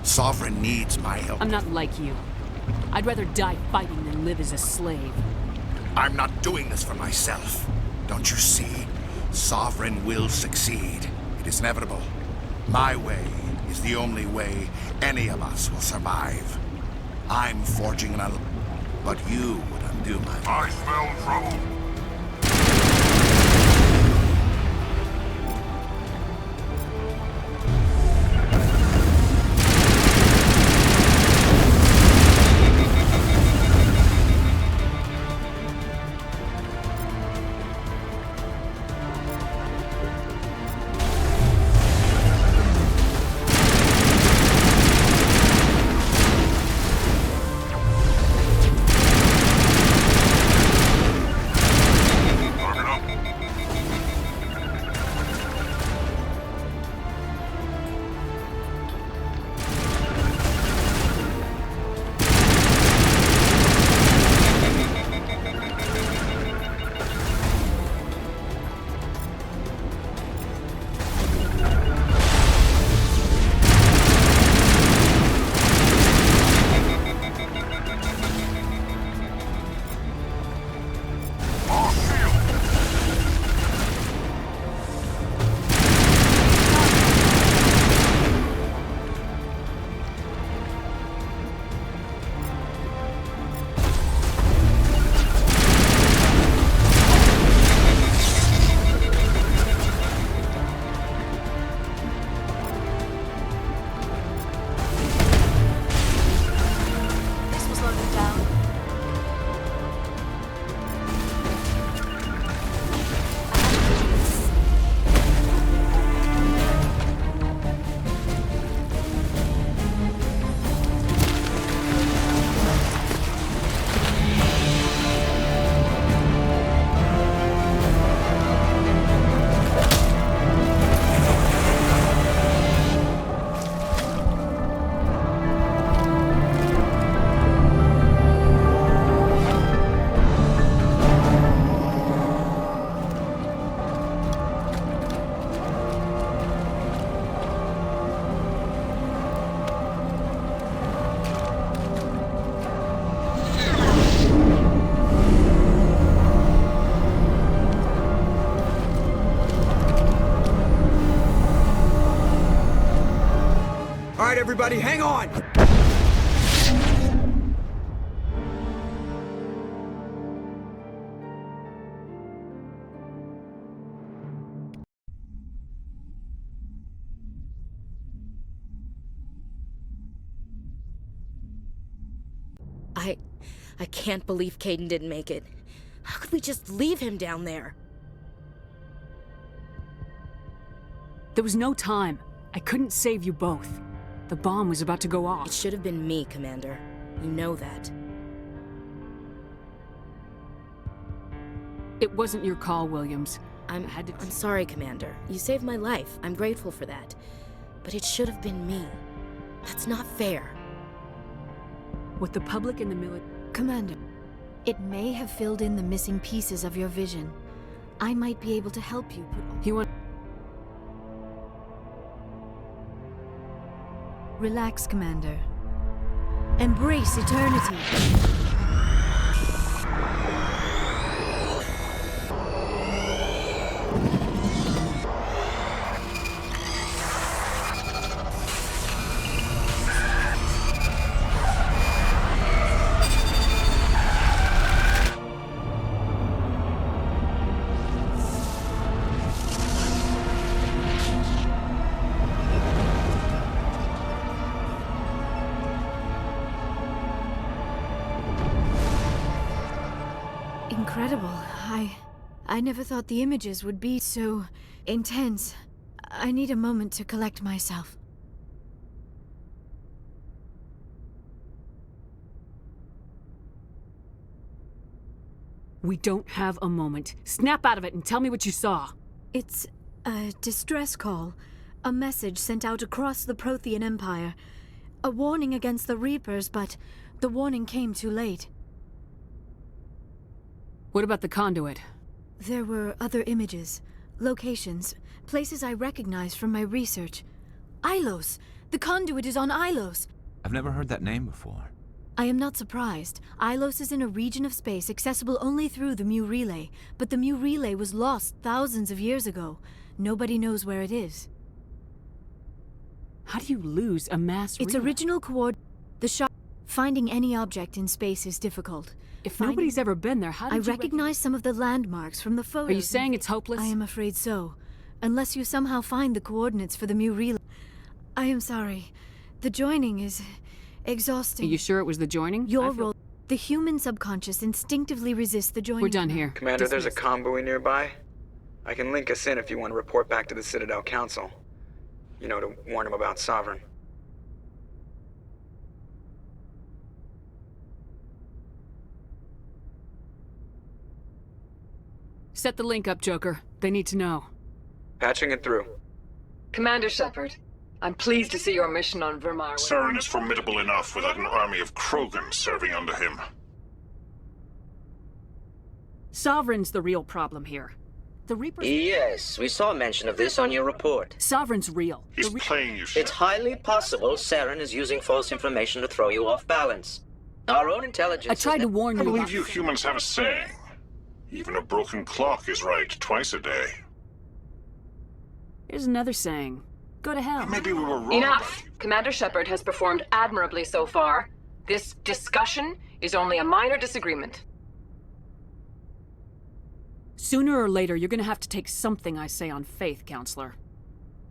Sovereign needs my help. I'm not like you. I'd rather die fighting than live as a slave. I'm not doing this for myself. Don't you see? Sovereign will succeed. It is inevitable. My way is the only way any of us will survive. I'm forging an alliance, but you would undo my... I smell trouble. All right, everybody, hang on! I can't believe Caden didn't make it. How could we just leave him down there? There was no time. I couldn't save you both. The bomb was about to go off. It should have been me, Commander. You know that. It wasn't your call, Williams. I'm sorry, Commander. You saved my life. I'm grateful for that. But it should have been me. That's not fair. With the public and the military... Commander, it may have filled in the missing pieces of your vision. I might be able to help you put... He went... Relax, Commander. Embrace eternity. incredible. I never thought the images would be so intense. I need a moment to collect myself. We don't have a moment. Snap out of it and tell me what you saw. It's a distress call. A message sent out across the Prothean Empire. A warning against the Reapers, but the warning came too late. What about the conduit? There were other images, locations, places I recognized from my research. Ilos! The conduit is on Ilos! I've never heard that name before. I am not surprised. Ilos is in a region of space accessible only through the Mu Relay, but the Mu Relay was lost thousands of years ago. Nobody knows where it is. How do you lose a mass Its relay? original finding any object in space is difficult. If nobody's ever been there, how did you recognize some of the landmarks from the photos. Are you saying it's hopeless? I am afraid so. Unless you somehow find the coordinates for the Mu Relay. I am sorry. The joining is exhausting. Are you sure it was the joining? Your role. The human subconscious instinctively resists the joining. We're done here. Commander, Dismissed. there's a convoy nearby. I can link us in if you want to report back to the Citadel Council. You know, to warn them about Sovereign. Set the link up, Joker. They need to know. Patching it through. Commander Shepard, I'm pleased to see your mission on Vermar. Saren is formidable enough without an army of Krogan serving under him. Sovereign's the real problem here. The Reapers... Yes, we saw mention of this on your report. Sovereign's real. He's playing you, It's highly possible Saren is using false information to throw you off balance. Our own intelligence... I tried to warn you. I believe you humans have a saying. Even a broken clock is right twice a day. Here's another saying. Go to hell. Maybe we were wrong. Enough! Commander Shepard has performed admirably so far. This discussion is only a minor disagreement. Sooner or later, you're gonna have to take something I say on faith, Counselor.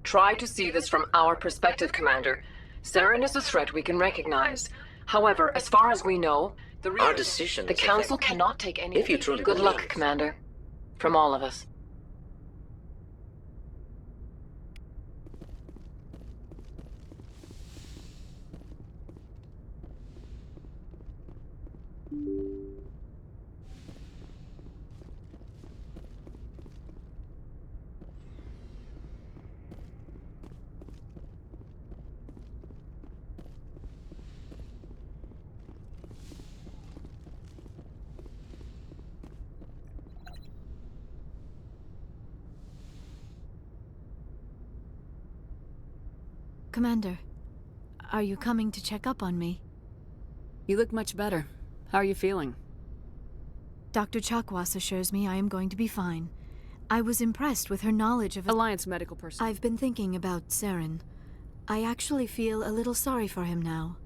Try to see this from our perspective, Commander. Saren is a threat we can recognize. However, as far as we know, Our decision the is Council effective. cannot take any... If you truly Good luck, believe. Commander. From all of us. Commander, are you coming to check up on me? You look much better. How are you feeling? Dr. Chakwas assures me I am going to be fine. I was impressed with her knowledge of... Alliance medical person. I've been thinking about Saren. I actually feel a little sorry for him now.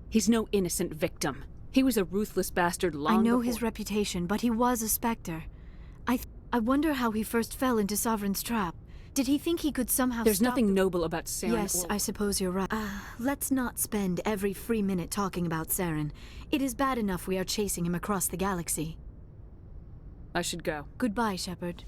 He's no innocent victim. He was a ruthless bastard long I know before... his reputation, but he was a Spectre. I wonder how he first fell into Sovereign's trap. Did he think he could somehow There's stop nothing noble about Saren. Yes, I suppose you're right. Let's not spend every free minute talking about Saren. It is bad enough we are chasing him across the galaxy. I should go. Goodbye, Shepard.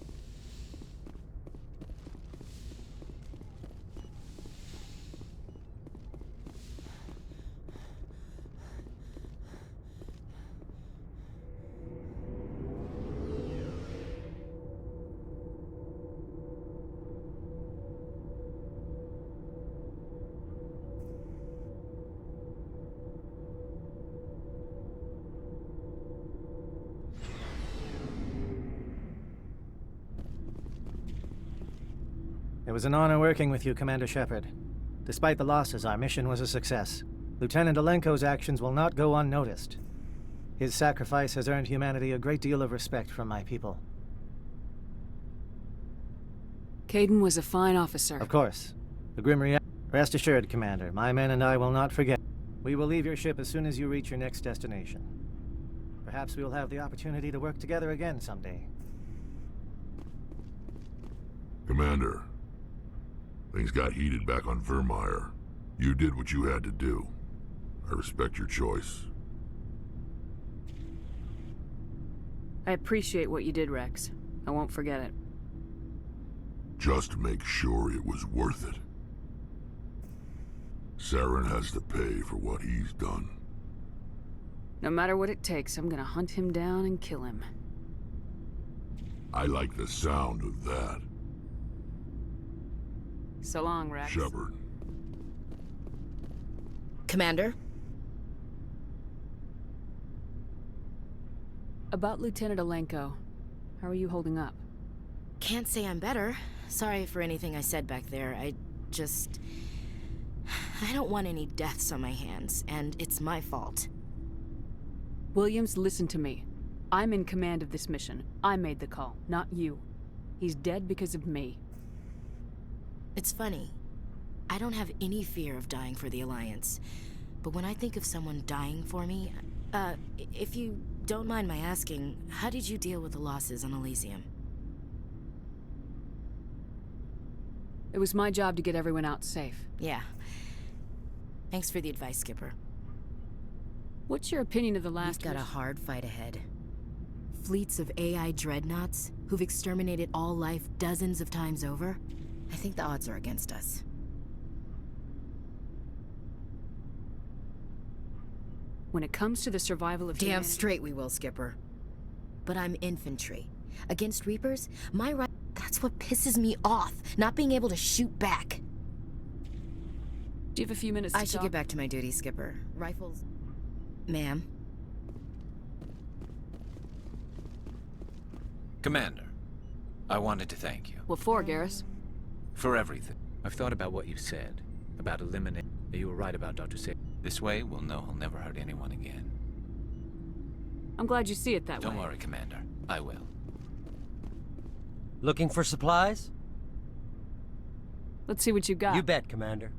It was an honor working with you, Commander Shepard. Despite the losses, our mission was a success. Lieutenant Alenko's actions will not go unnoticed. His sacrifice has earned humanity a great deal of respect from my people. Caden was a fine officer. Of course. The grim reality. Rest assured, Commander, my men and I will not forget. We will leave your ship as soon as you reach your next destination. Perhaps we will have the opportunity to work together again someday. Commander, things got heated back on Vermeer. You did what you had to do. I respect your choice. I appreciate what you did, Rex. I won't forget it. Just make sure it was worth it. Saren has to pay for what he's done. No matter what it takes, I'm gonna hunt him down and kill him. I like the sound of that. So long, Rex. Shepard. Commander? About Lieutenant Alenko. How are you holding up? Can't say I'm better. Sorry for anything I said back there. I don't want any deaths on my hands, and it's my fault. Williams, listen to me. I'm in command of this mission. I made the call, not you. He's dead because of me. It's funny. I don't have any fear of dying for the Alliance. But when I think of someone dying for me, if you don't mind my asking, how did you deal with the losses on Elysium? It was my job to get everyone out safe. Yeah. Thanks for the advice, Skipper. What's your opinion of the last We've got a hard fight ahead. Fleets of AI dreadnoughts who've exterminated all life dozens of times over. I think the odds are against us. When it comes to the survival of Damn humanity... straight we will, Skipper. But I'm infantry. Against Reapers, my right... That's what pisses me off, not being able to shoot back. Do you have a few minutes to I should talk? get back to my duty, Skipper. Rifles... Ma'am? Commander, I wanted to thank you. What for, Garrus? For everything. I've thought about what you said, about eliminating... You were right about Dr. Sa... This way, we'll know he'll never hurt anyone again. I'm glad you see it that way. Don't worry, Commander. I will. Looking for supplies? Let's see what you got. You bet, Commander.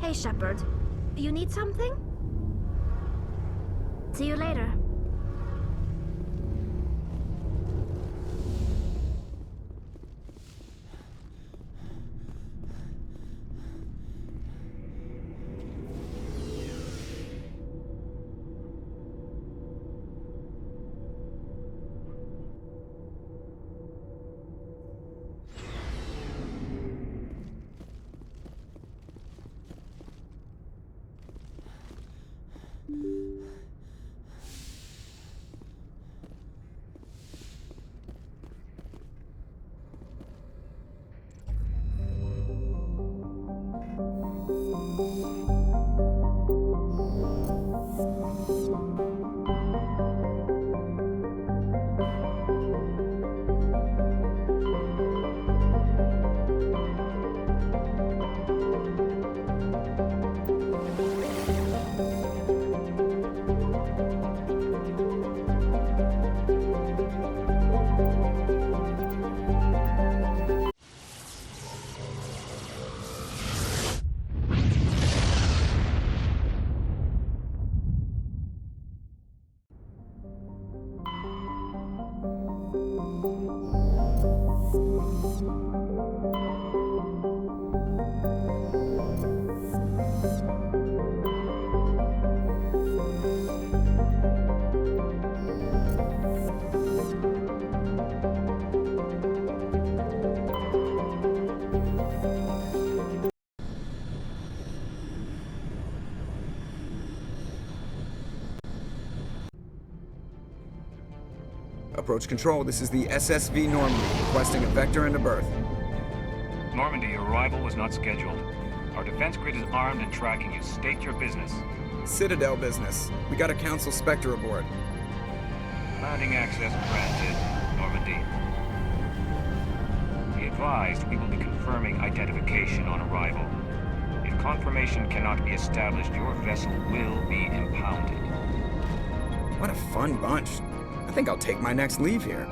Hey, Shepard. You need something? See you later. Approach control, this is the SSV Normandy, requesting a vector and a berth. Normandy, your arrival was not scheduled. Our defense grid is armed and tracking you. State your business. Citadel business. We got a Council Spectre aboard. Landing access granted, Normandy. Be advised, we will be confirming identification on arrival. If confirmation cannot be established, your vessel will be impounded. What a fun bunch. I think I'll take my next leave here.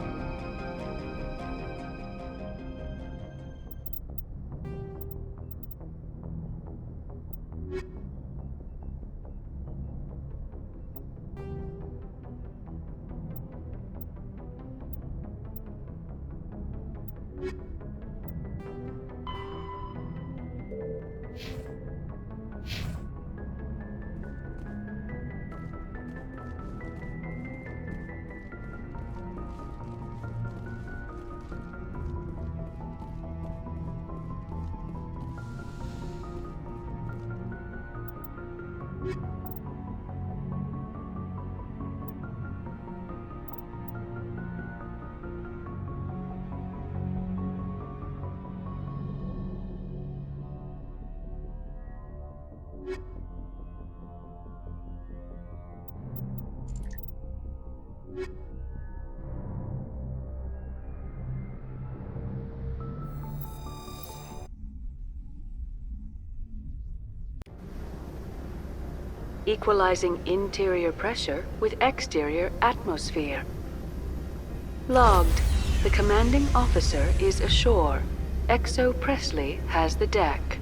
Equalizing interior pressure with exterior atmosphere. Logged. The commanding officer is ashore. Exo Presley has the deck.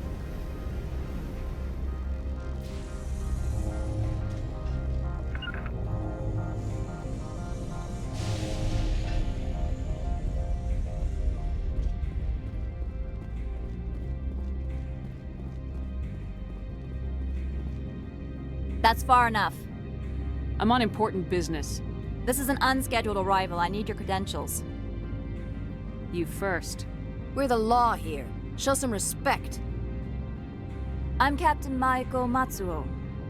That's far enough. I'm on important business. This is an unscheduled arrival. I need your credentials. You first. We're the law here. Show some respect. I'm Captain Maiko Matsuo,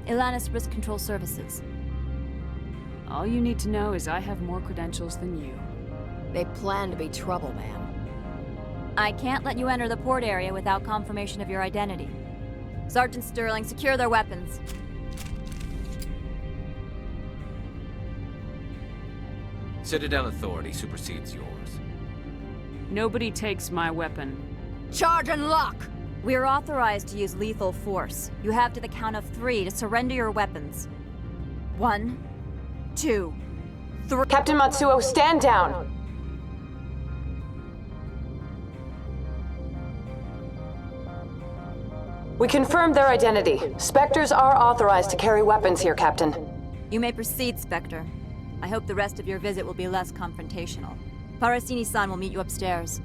Ilanis Risk Control Services. All you need to know is I have more credentials than you. They plan to be trouble, ma'am. I can't let you enter the port area without confirmation of your identity. Sergeant Sterling, secure their weapons. Citadel authority supersedes yours. Nobody takes my weapon. Charge and lock! We are authorized to use lethal force. You have to the count of 3 to surrender your weapons. 1, 2, 3. Captain Matsuo, stand down! We confirmed their identity. Spectres are authorized to carry weapons here, Captain. You may proceed, Spectre. I hope the rest of your visit will be less confrontational. Parasini-san will meet you upstairs.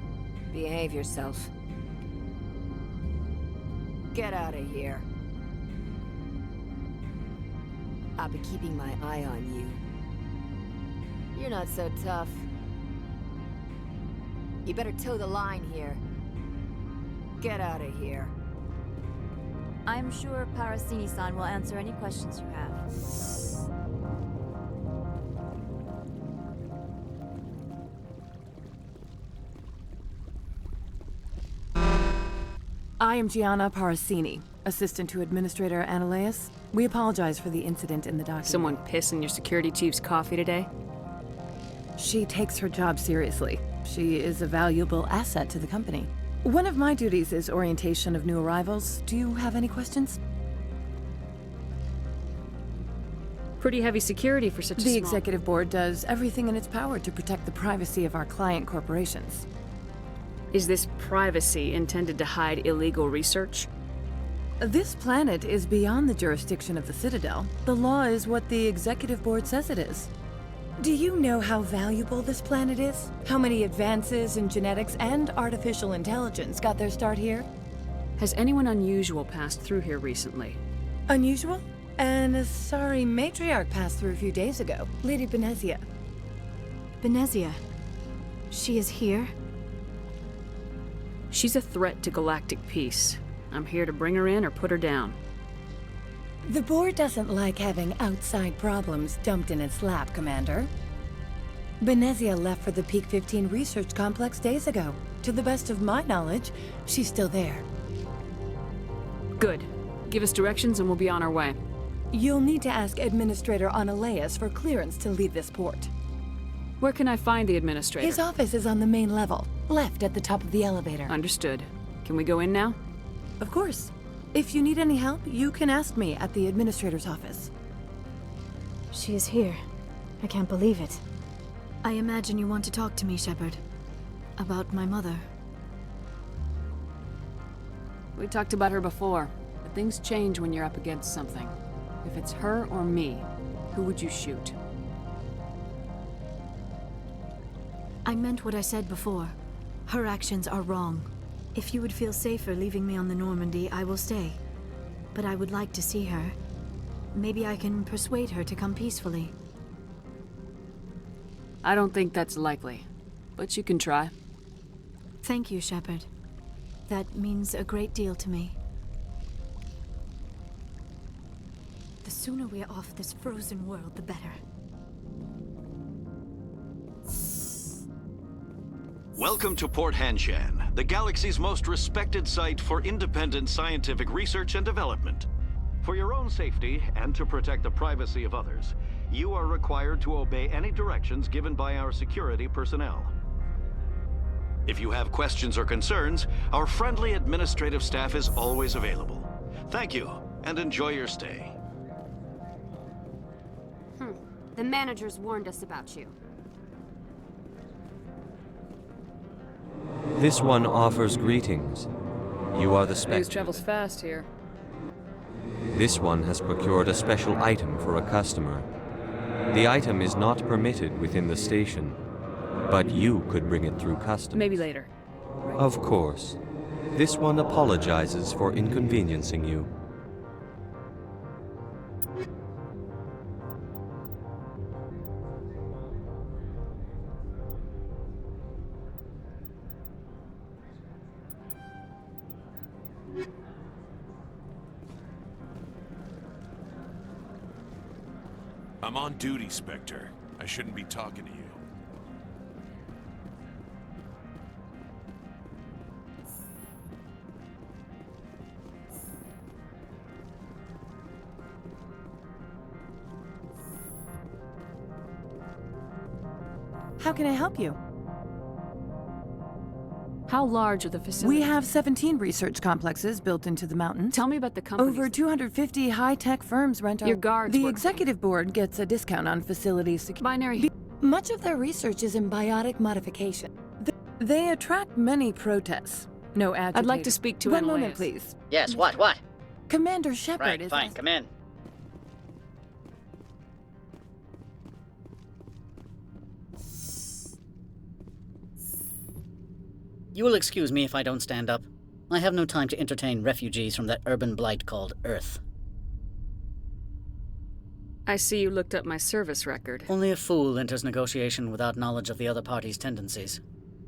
Behave yourself. Get out of here. I'll be keeping my eye on you. You're not so tough. You better toe the line here. Get out of here. I'm sure Parasini-san will answer any questions you have. I am Gianna Parasini, assistant to Administrator Ananias. We apologize for the incident in the document. Someone piss in your security chief's coffee today? She takes her job seriously. She is a valuable asset to the company. One of my duties is orientation of new arrivals. Do you have any questions? Pretty heavy security for such a small... The Executive Board does everything in its power to protect the privacy of our client corporations. Is this privacy intended to hide illegal research? This planet is beyond the jurisdiction of the Citadel. The law is what the Executive Board says it is. Do you know how valuable this planet is? How many advances in genetics and artificial intelligence got their start here? Has anyone unusual passed through here recently? Unusual? An Asari matriarch passed through a few days ago. Lady Benezia. Benezia? She is here? She's a threat to galactic peace. I'm here to bring her in or put her down. The board doesn't like having outside problems dumped in its lap, Commander. Benezia left for the Peak 15 research complex days ago. To the best of my knowledge, she's still there. Good. Give us directions and we'll be on our way. You'll need to ask Administrator Analeas for clearance to leave this port. Where can I find the Administrator? His office is on the main level, left at the top of the elevator. Understood. Can we go in now? Of course. If you need any help, you can ask me at the Administrator's office. She is here. I can't believe it. I imagine you want to talk to me, Shepard. About my mother. We talked about her before, but things change when you're up against something. If it's her or me, who would you shoot? I meant what I said before. Her actions are wrong. If you would feel safer leaving me on the Normandy, I will stay. But I would like to see her. Maybe I can persuade her to come peacefully. I don't think that's likely, but you can try. Thank you, Shepard. That means a great deal to me. The sooner we're off this frozen world, the better. Welcome to Port Hanshan, the galaxy's most respected site for independent scientific research and development. For your own safety and to protect the privacy of others, you are required to obey any directions given by our security personnel. If you have questions or concerns, our friendly administrative staff is always available. Thank you, and enjoy your stay. The managers warned us about you. This one offers greetings. You are the News Spectre. travels fast here. This one has procured a special item for a customer. The item is not permitted within the station, but you could bring it through customs. Maybe later. Of course. This one apologizes for inconveniencing you. I'm on duty, Spectre. I shouldn't be talking to you. How can I help you? How large are the facilities? We have 17 research complexes built into the mountain. Tell me about the companies. Over 250 high-tech firms rent our... Your guards The work- executive board gets a discount on facilities... Binary... Much of their research is in biotic modification. They attract many protests. No agitators. I'd like to speak to One Analeas. moment, please. Yes, what? Commander Shepard Right, is... fine, come in. You will excuse me if I don't stand up. I have no time to entertain refugees from that urban blight called Earth. I see you looked up my service record. Only a fool enters negotiation without knowledge of the other party's tendencies.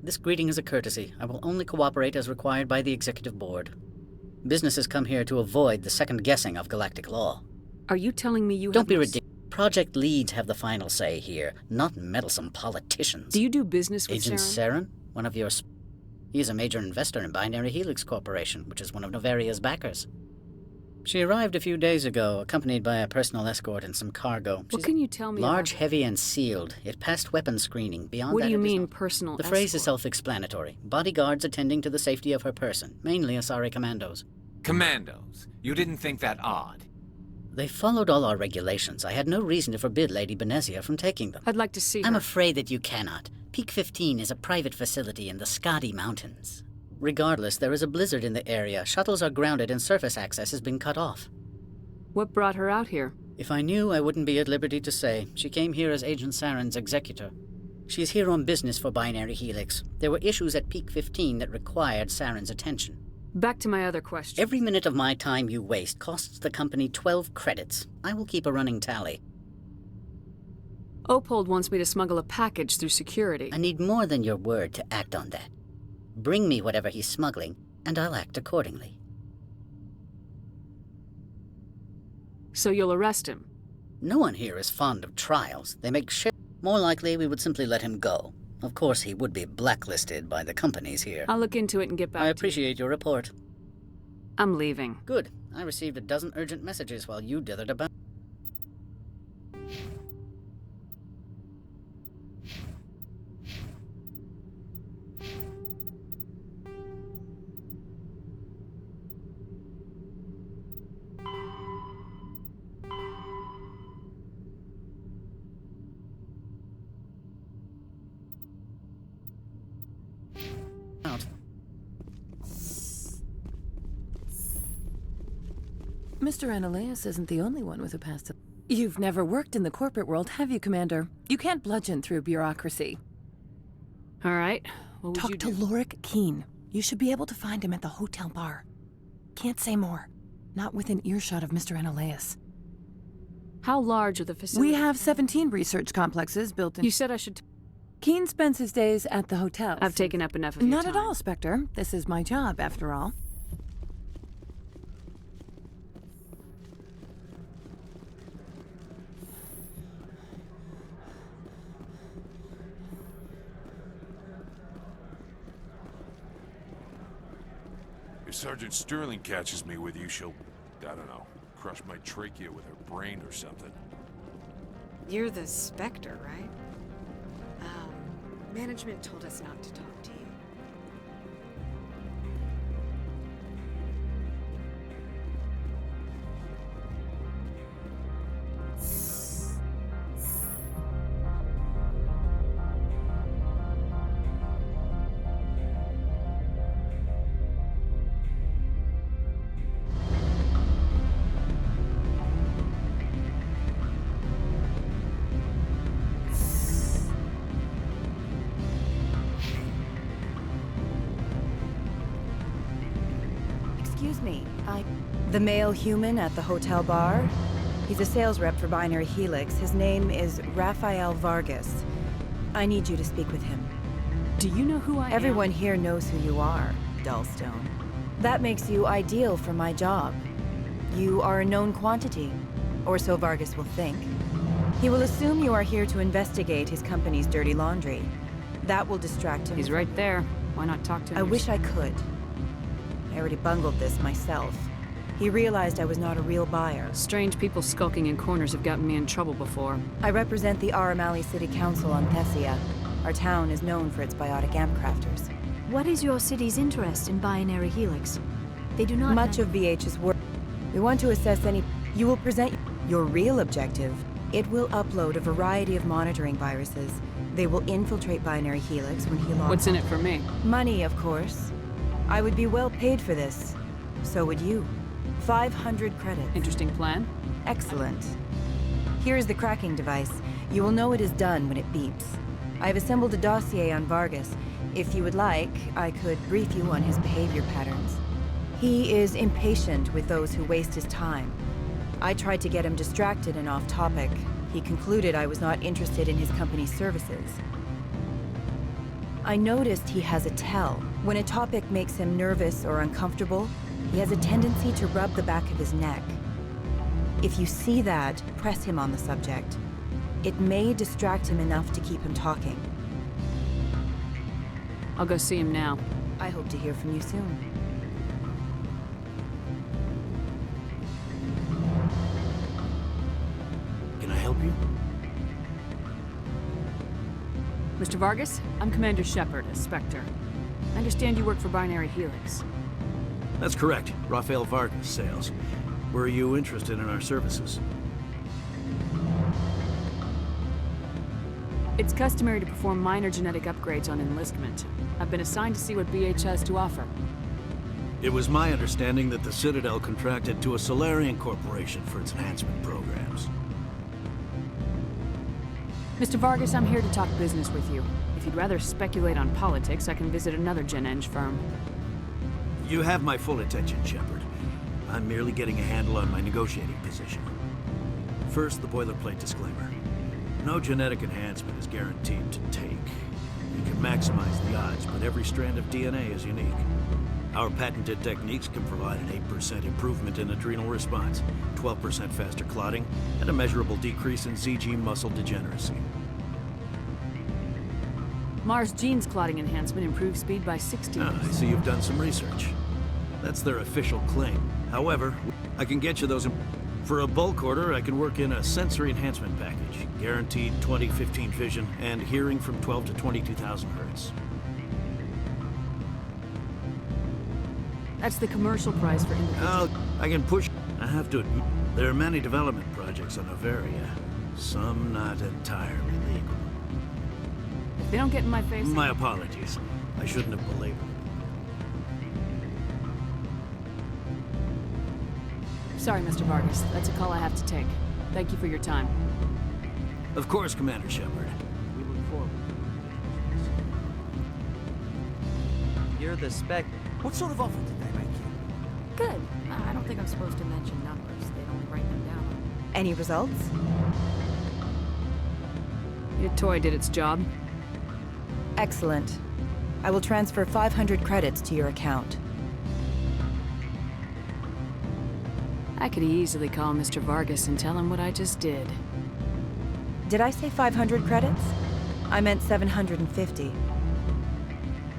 This greeting is a courtesy. I will only cooperate as required by the Executive Board. Businesses come here to avoid the second guessing of galactic law. Are you telling me you Don't have be no ridiculous. Project leads have the final say here, not meddlesome politicians. Do you do business with Agent Saren? Saren? One of your... He is a major investor in Binary Helix Corporation, which is one of Novaria's backers. She arrived a few days ago, accompanied by a personal escort and some cargo. What can you tell me Large, about... heavy, and sealed. It passed weapons screening. Beyond What that, do you it is mean, not. personal The phrase is escort? self-explanatory. Bodyguards attending to the safety of her person, mainly Asari commandos. Commandos? You didn't think that odd? They followed all our regulations. I had no reason to forbid Lady Benezia from taking them. I'd like to see her. I'm afraid that you cannot. Peak 15 is a private facility in the Skadi Mountains. Regardless, there is a blizzard in the area. Shuttles are grounded and surface access has been cut off. What brought her out here? If I knew, I wouldn't be at liberty to say. She came here as Agent Saren's executor. She is here on business for Binary Helix. There were issues at Peak 15 that required Saren's attention. Back to my other question. Every minute of my time you waste costs the company 12 credits. I will keep a running tally. Opold wants me to smuggle a package through security. I need more than your word to act on that. Bring me whatever he's smuggling, and I'll act accordingly. So you'll arrest him? No one here is fond of trials. They make More likely, we would simply let him go. Of course, he would be blacklisted by the companies here. I'll look into it and get back I to you. appreciate your report. I'm leaving. Good. I received a dozen urgent messages while you dithered about. Mr. Ananias isn't the only one with a past. You've never worked in the corporate world, have you, Commander? You can't bludgeon through bureaucracy. All right. What would Talk you to do? Lorik Keene. You should be able to find him at the hotel bar. Can't say more. Not within earshot of Mr. Ananias. How large are the facilities? We have 17 research complexes built in... You said I should... Keene spends his days at the hotels. I've taken up enough of your Not time. at all, Spectre. This is my job, after all. If Sergeant Sterling catches me with you, she'll, I don't know, crush my trachea with her brain or something. You're the Spectre, right? Management told us not to talk to you. Excuse me, The male human at the hotel bar? He's a sales rep for Binary Helix. His name is Rafael Vargas. I need you to speak with him. Do you know who I am? Everyone here knows who you are, Dullstone. That makes you ideal for my job. You are a known quantity, or so Vargas will think. He will assume you are here to investigate his company's dirty laundry. That will distract him. He's right there. Why not talk to him? I wish I could. I already bungled this myself. He realized I was not a real buyer. Strange people skulking in corners have gotten me in trouble before. I represent the Aramali City Council on Thessia. Our town is known for its biotic amp crafters. What is your city's interest in Binary Helix? They do not... Much of BH's work. We want to assess any... You will present your real objective. It will upload a variety of monitoring viruses. They will infiltrate Binary Helix when he logs... What's in it for me? Money, of course. I would be well paid for this. So would you. 500 credits. Interesting plan. Excellent. Here is the cracking device. You will know it is done when it beeps. I have assembled a dossier on Vargas. If you would like, I could brief you on his behavior patterns. He is impatient with those who waste his time. I tried to get him distracted and off topic. He concluded I was not interested in his company's services. I noticed he has a tell. When a topic makes him nervous or uncomfortable, he has a tendency to rub the back of his neck. If you see that, press him on the subject. It may distract him enough to keep him talking. I'll go see him now. I hope to hear from you soon. Can I help you? Mr. Vargas, I'm Commander Shepard, a Spectre. I understand you work for Binary Helix. That's correct. Rafael Vargas, sales. Were you interested in our services? It's customary to perform minor genetic upgrades on enlistment. I've been assigned to see what BH has to offer. It was my understanding that the Citadel contracted to a Solarian corporation for its enhancement programs. Mr. Vargas, I'm here to talk business with you. If you'd rather speculate on politics, I can visit another Gen-Eng firm. You have my full attention, Shepard. I'm merely getting a handle on my negotiating position. First, the boilerplate disclaimer. No genetic enhancement is guaranteed to take. You can maximize the odds, but every strand of DNA is unique. Our patented techniques can provide an 8% improvement in adrenal response, 12% faster clotting, and a measurable decrease in ZG muscle degeneracy. Mars genes clotting enhancement improves speed by 16. Ah, I see you've done some research. That's their official claim. However, I can get you those. For a bulk order, I can work in a sensory enhancement package. Guaranteed 20/15 vision and hearing from 12 to 22,000 hertz. That's the commercial price for individual. I can push. I have to admit, there are many development projects on Noveria. Some not entirely legal. If they don't get in my face... My apologies. I shouldn't have belabored. Sorry, Mr. Vargas. That's a call I have to take. Thank you for your time. Of course, Commander Shepard. We look forward. You're the spec. What sort of offer did they make you? Good. I don't think I'm supposed to mention numbers. They'd only write them down. Any results? Your toy did its job. Excellent. I will transfer 500 credits to your account. I could easily call Mr. Vargas and tell him what I just did. Did I say 500 credits? I meant 750.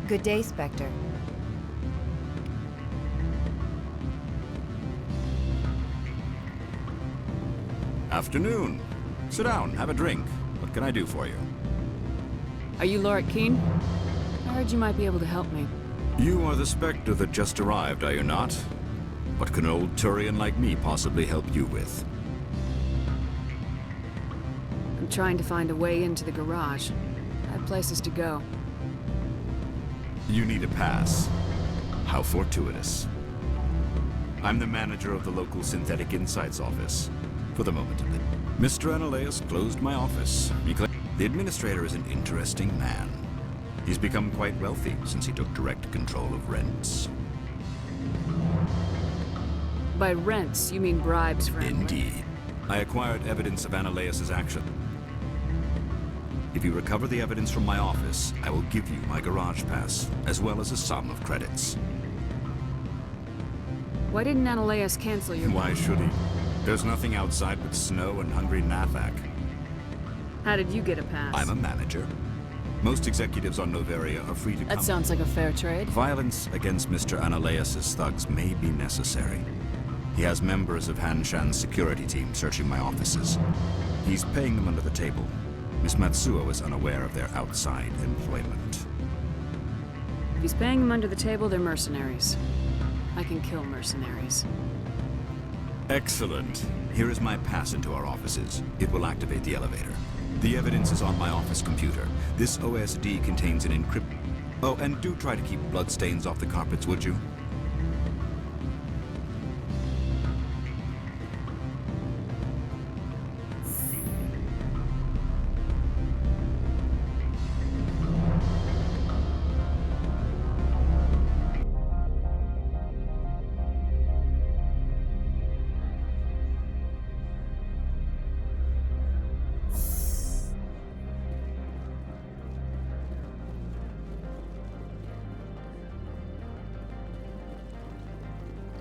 Good day, Spectre. Afternoon. Sit down, have a drink. What can I do for you? Are you Laura Keene? I heard you might be able to help me. You are the Spectre that just arrived, are you not? What can an old Turian like me possibly help you with? I'm trying to find a way into the garage. I have places to go. You need a pass. How fortuitous. I'm the manager of the local Synthetic Insights office. For the moment, at least. Mr. Analaeus closed my office. The administrator is an interesting man. He's become quite wealthy since he took direct control of rents. By rents, you mean bribes for Indeed. I acquired evidence of Analaeus' action. If you recover the evidence from my office, I will give you my garage pass, as well as a sum of credits. Why didn't Analaeus cancel your... Why should he? There's nothing outside but snow and hungry Nathak. How did you get a pass? I'm a manager. Most executives on Noveria are free to come. That sounds like a fair trade. Violence against Mr. Analaeus' thugs may be necessary. He has members of Hanshan's security team searching my offices. He's paying them under the table. Miss Matsuo is unaware of their outside employment. If he's paying them under the table, they're mercenaries. I can kill mercenaries. Excellent. Here is my pass into our offices. It will activate the elevator. The evidence is on my office computer. This OSD contains an encrypt... Oh, and do try to keep bloodstains off the carpets, would you?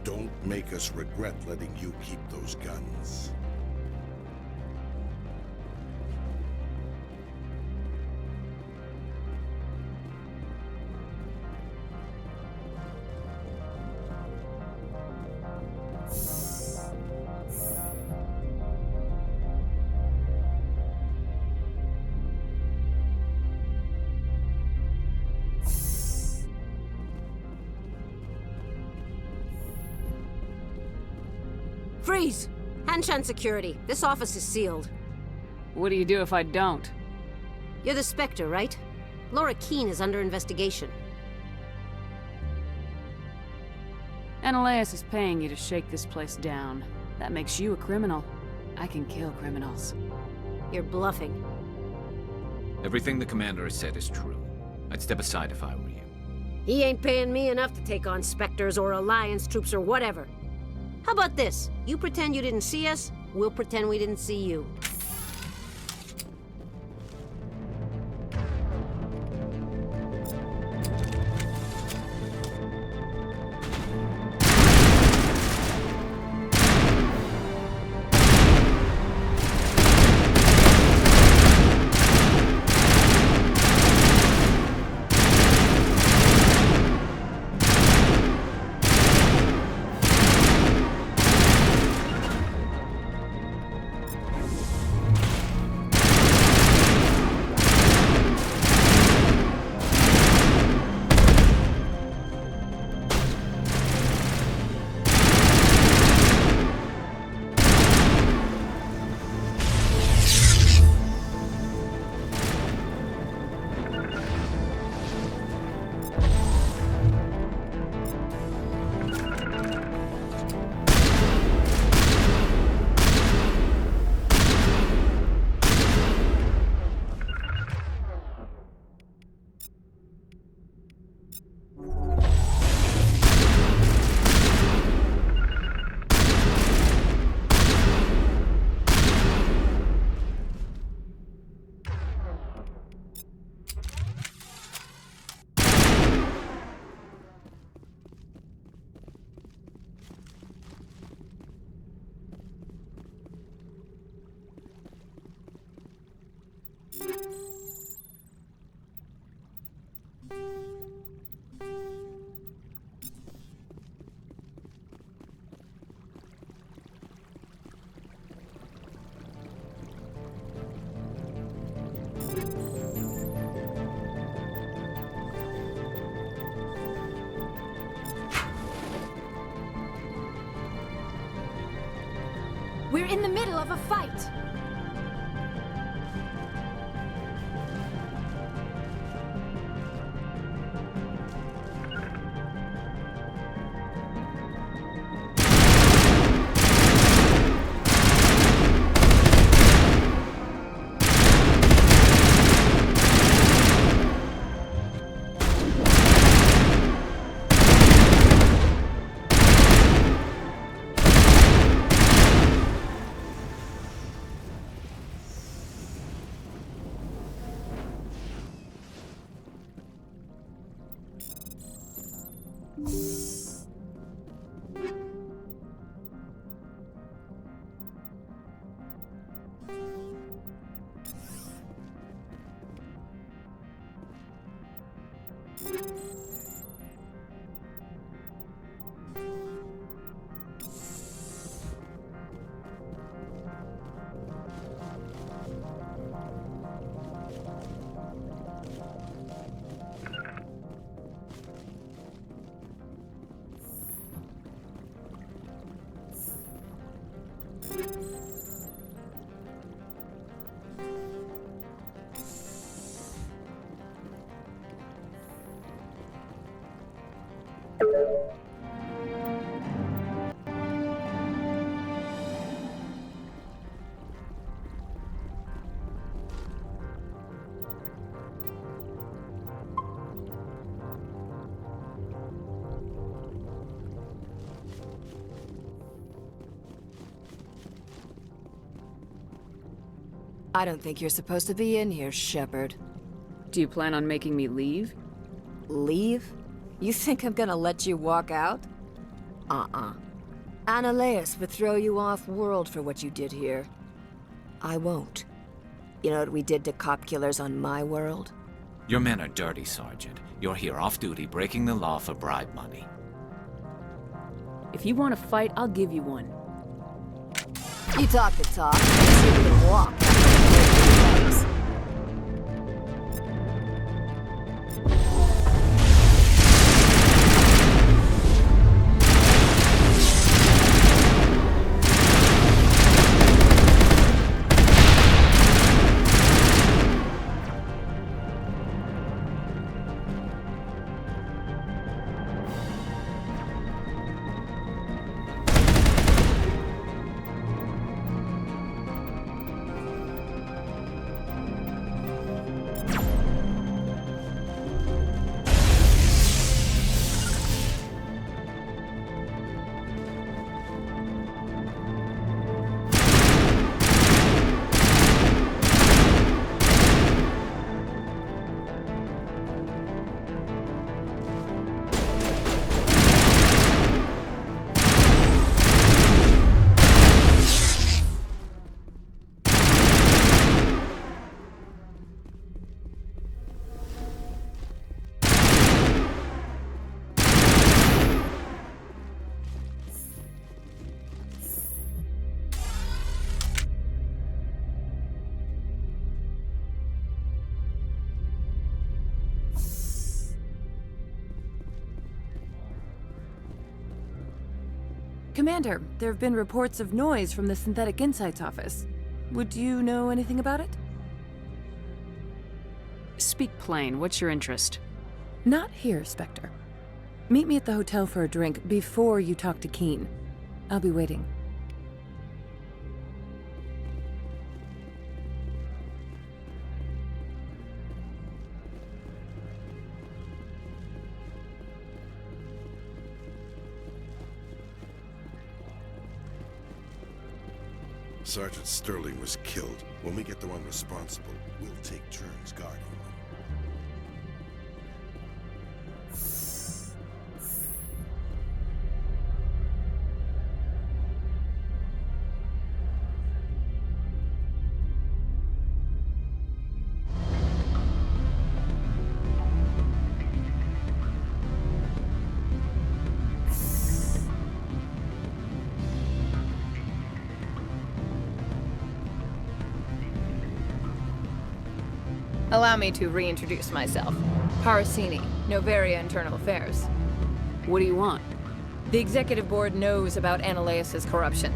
Don't make us regret letting you keep those guns. Freeze! Hanshan security. This office is sealed. What do you do if I don't? You're the Spectre, right? Laura Keene is under investigation. Analaeus is paying you to shake this place down. That makes you a criminal. I can kill criminals. You're bluffing. Everything the commander has said is true. I'd step aside if I were you. He ain't paying me enough to take on Spectres or Alliance troops or whatever. How about this? You pretend you didn't see us, we'll pretend we didn't see you. in the middle of a fight. I don't think you're supposed to be in here, Shepard. Do you plan on making me leave? Leave? You think I'm gonna let you walk out? Annaleus would throw you off-world for what you did here. I won't. You know what we did to cop killers on my world? Your men are dirty, Sergeant. You're here off-duty, breaking the law for bribe money. If you want to fight, I'll give you one. You talk the talk, see if you can walk. Commander, there have been reports of noise from the Synthetic Insights office. Would you know anything about it? Speak plain. What's your interest? Not here, Spectre. Meet me at the hotel for a drink before you talk to Keen. I'll be waiting. Sergeant Sterling was killed. When we get the one responsible, we'll take turns guarding him. Allow me to reintroduce myself. Parasini, Novaria Internal Affairs. What do you want? The Executive Board knows about Annaleus' corruption.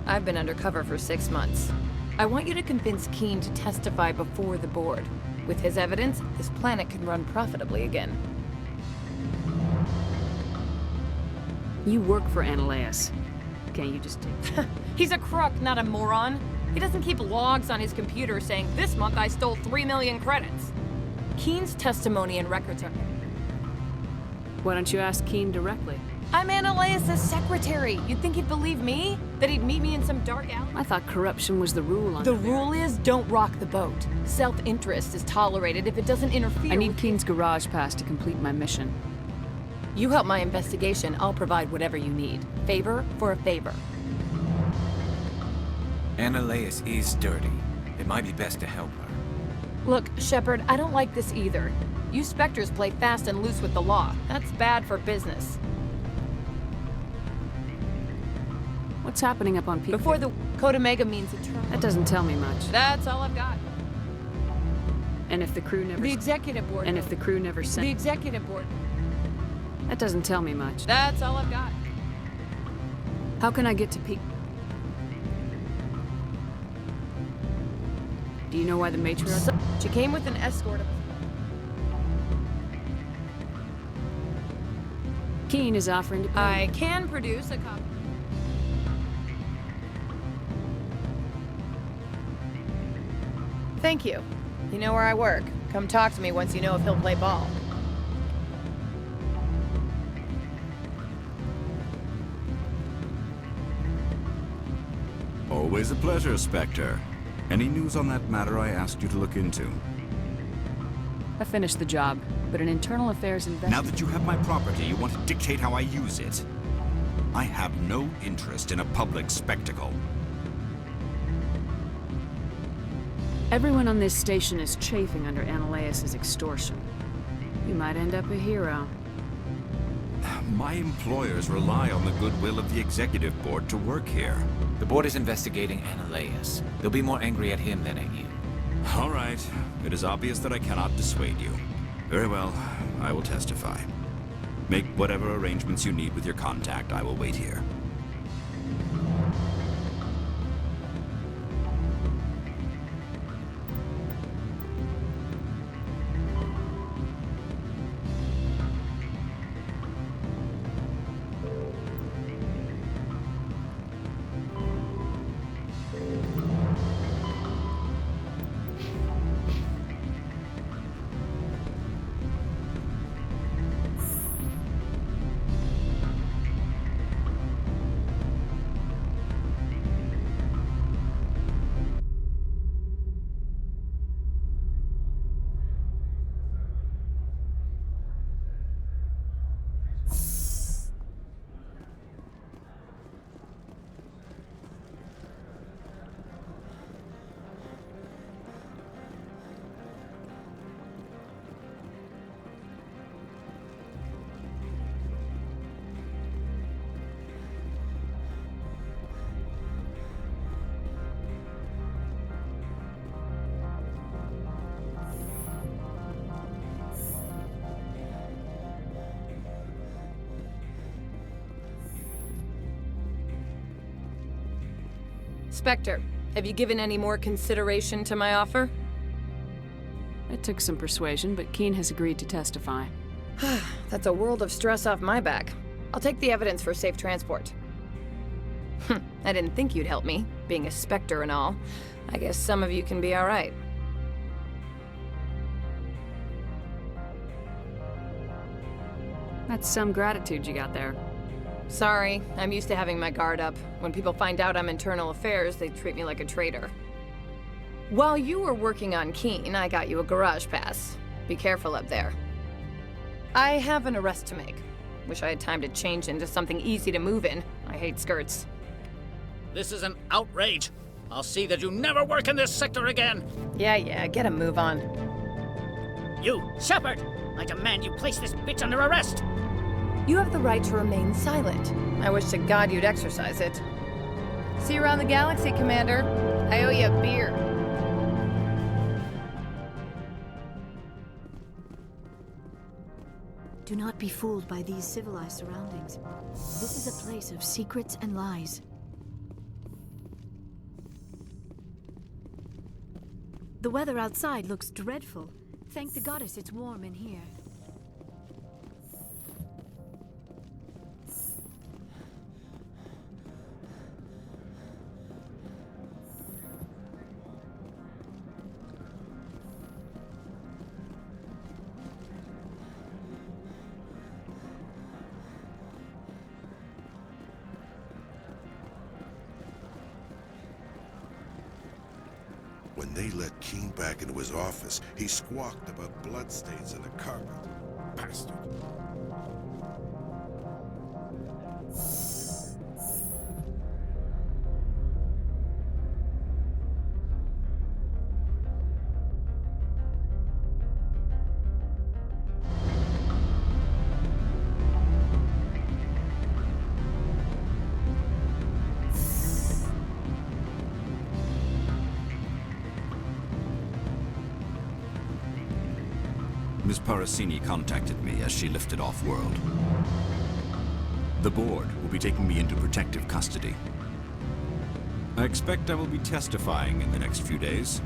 I've been undercover for 6 months. I want you to convince Keen to testify before the board. With his evidence, this planet can run profitably again. You work for Ananias. Can't you just take... He's a crook, not a moron. He doesn't keep logs on his computer saying, this month I stole 3 million credits. Keen's testimony and records are... Why don't you ask Keen directly? I'm Ananias' secretary. You'd think he'd believe me? That he'd meet me in some dark alley? I thought corruption was the rule on The rule is, don't rock the boat. Self-interest is tolerated if it doesn't interfere. I need Keen's garage pass to complete my mission. You help my investigation, I'll provide whatever you need. Favor for a favor. Ananias is dirty. It might be best to help her. Look, Shepard, I don't like this either. You Spectres play fast and loose with the law. That's bad for business. What's happening up on Peak? Before the Code Omega means eternal. That doesn't tell me much. That's all I've got. And if the crew never... The executive board... And if the crew never sent... The executive board... That doesn't tell me much. That's all I've got. How can I get to Peak? Do you know why the matriarch... She came with an escort of... Keen is offering to pay. I can produce a copy. Thank you. You know where I work. Come talk to me once you know if he'll play ball. Always a pleasure, Spectre. Any news on that matter I asked you to look into? I finished the job, but an internal affairs investigation... Now that you have my property, you want to dictate how I use it. I have no interest in a public spectacle. Everyone on this station is chafing under Ananias' extortion. You might end up a hero. My employers rely on the goodwill of the executive board to work here. The board is investigating Ananias. They'll be more angry at him than at you. All right. It is obvious that I cannot dissuade you. Very well. I will testify. Make whatever arrangements you need with your contact. I will wait here. Spectre, have you given any more consideration to my offer? It took some persuasion, but Keen has agreed to testify. That's a world of stress off my back. I'll take the evidence for safe transport. I didn't think you'd help me, being a Spectre and all. I guess some of you can be alright. That's some gratitude you got there. Sorry, I'm used to having my guard up. When people find out I'm internal affairs, they treat me like a traitor. While you were working on Keen, I got you a garage pass. Be careful up there. I have an arrest to make. Wish I had time to change into something easy to move in. I hate skirts. This is an outrage. I'll see that you never work in this sector again. Yeah, get a move on. You, Shepard! I demand you place this bitch under arrest! You have the right to remain silent. I wish to God you'd exercise it. See you around the galaxy, Commander. I owe you a beer. Do not be fooled by these civilized surroundings. This is a place of secrets and lies. The weather outside looks dreadful. Thank the goddess it's warm in here. When they let King back into his office, he squawked about bloodstains in the carpet. Bastard. Ms. Parasini contacted me as she lifted off-world. The board will be taking me into protective custody. I expect I will be testifying in the next few days.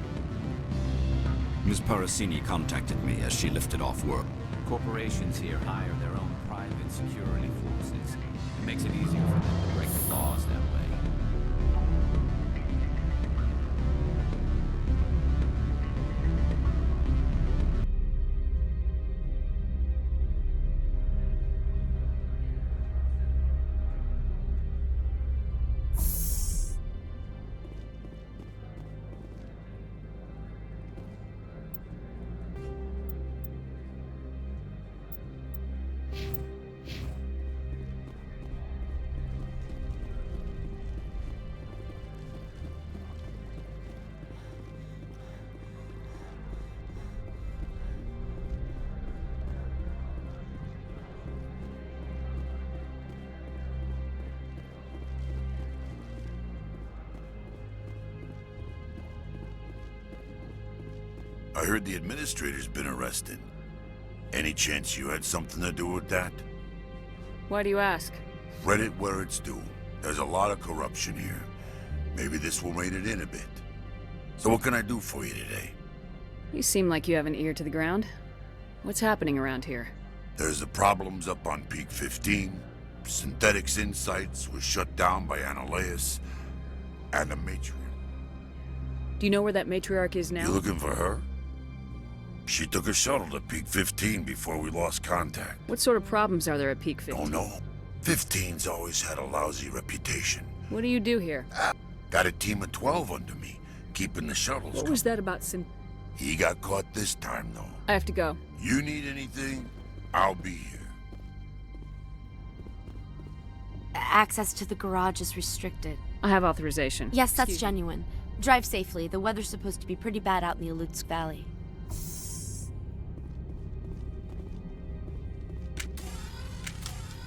Ms. Parasini contacted me as she lifted off-world. Corporations here hire their own private security forces. It makes it easier for them to break the laws that way. I heard the administrator's been arrested. Any chance you had something to do with that? Why do you ask? Credit where it's due. There's a lot of corruption here. Maybe this will rein it in a bit. So what can I do for you today? You seem like you have an ear to the ground. What's happening around here? There's the problems up on Peak 15. Synthetics Insights was shut down by Annaleus. And the matriarch. Do you know where that matriarch is now? You looking for her? She took a shuttle to Peak 15 before we lost contact. What sort of problems are there at Peak 15? Don't know. 15's always had a lousy reputation. What do you do here? Got a team of 12 under me, keeping the shuttles What was that about He got caught this time, though. I have to go. You need anything, I'll be here. Access to the garage is restricted. I have authorization. Yes, that's Excuse me. genuine. Drive safely. The weather's supposed to be pretty bad out in the Alutsk Valley.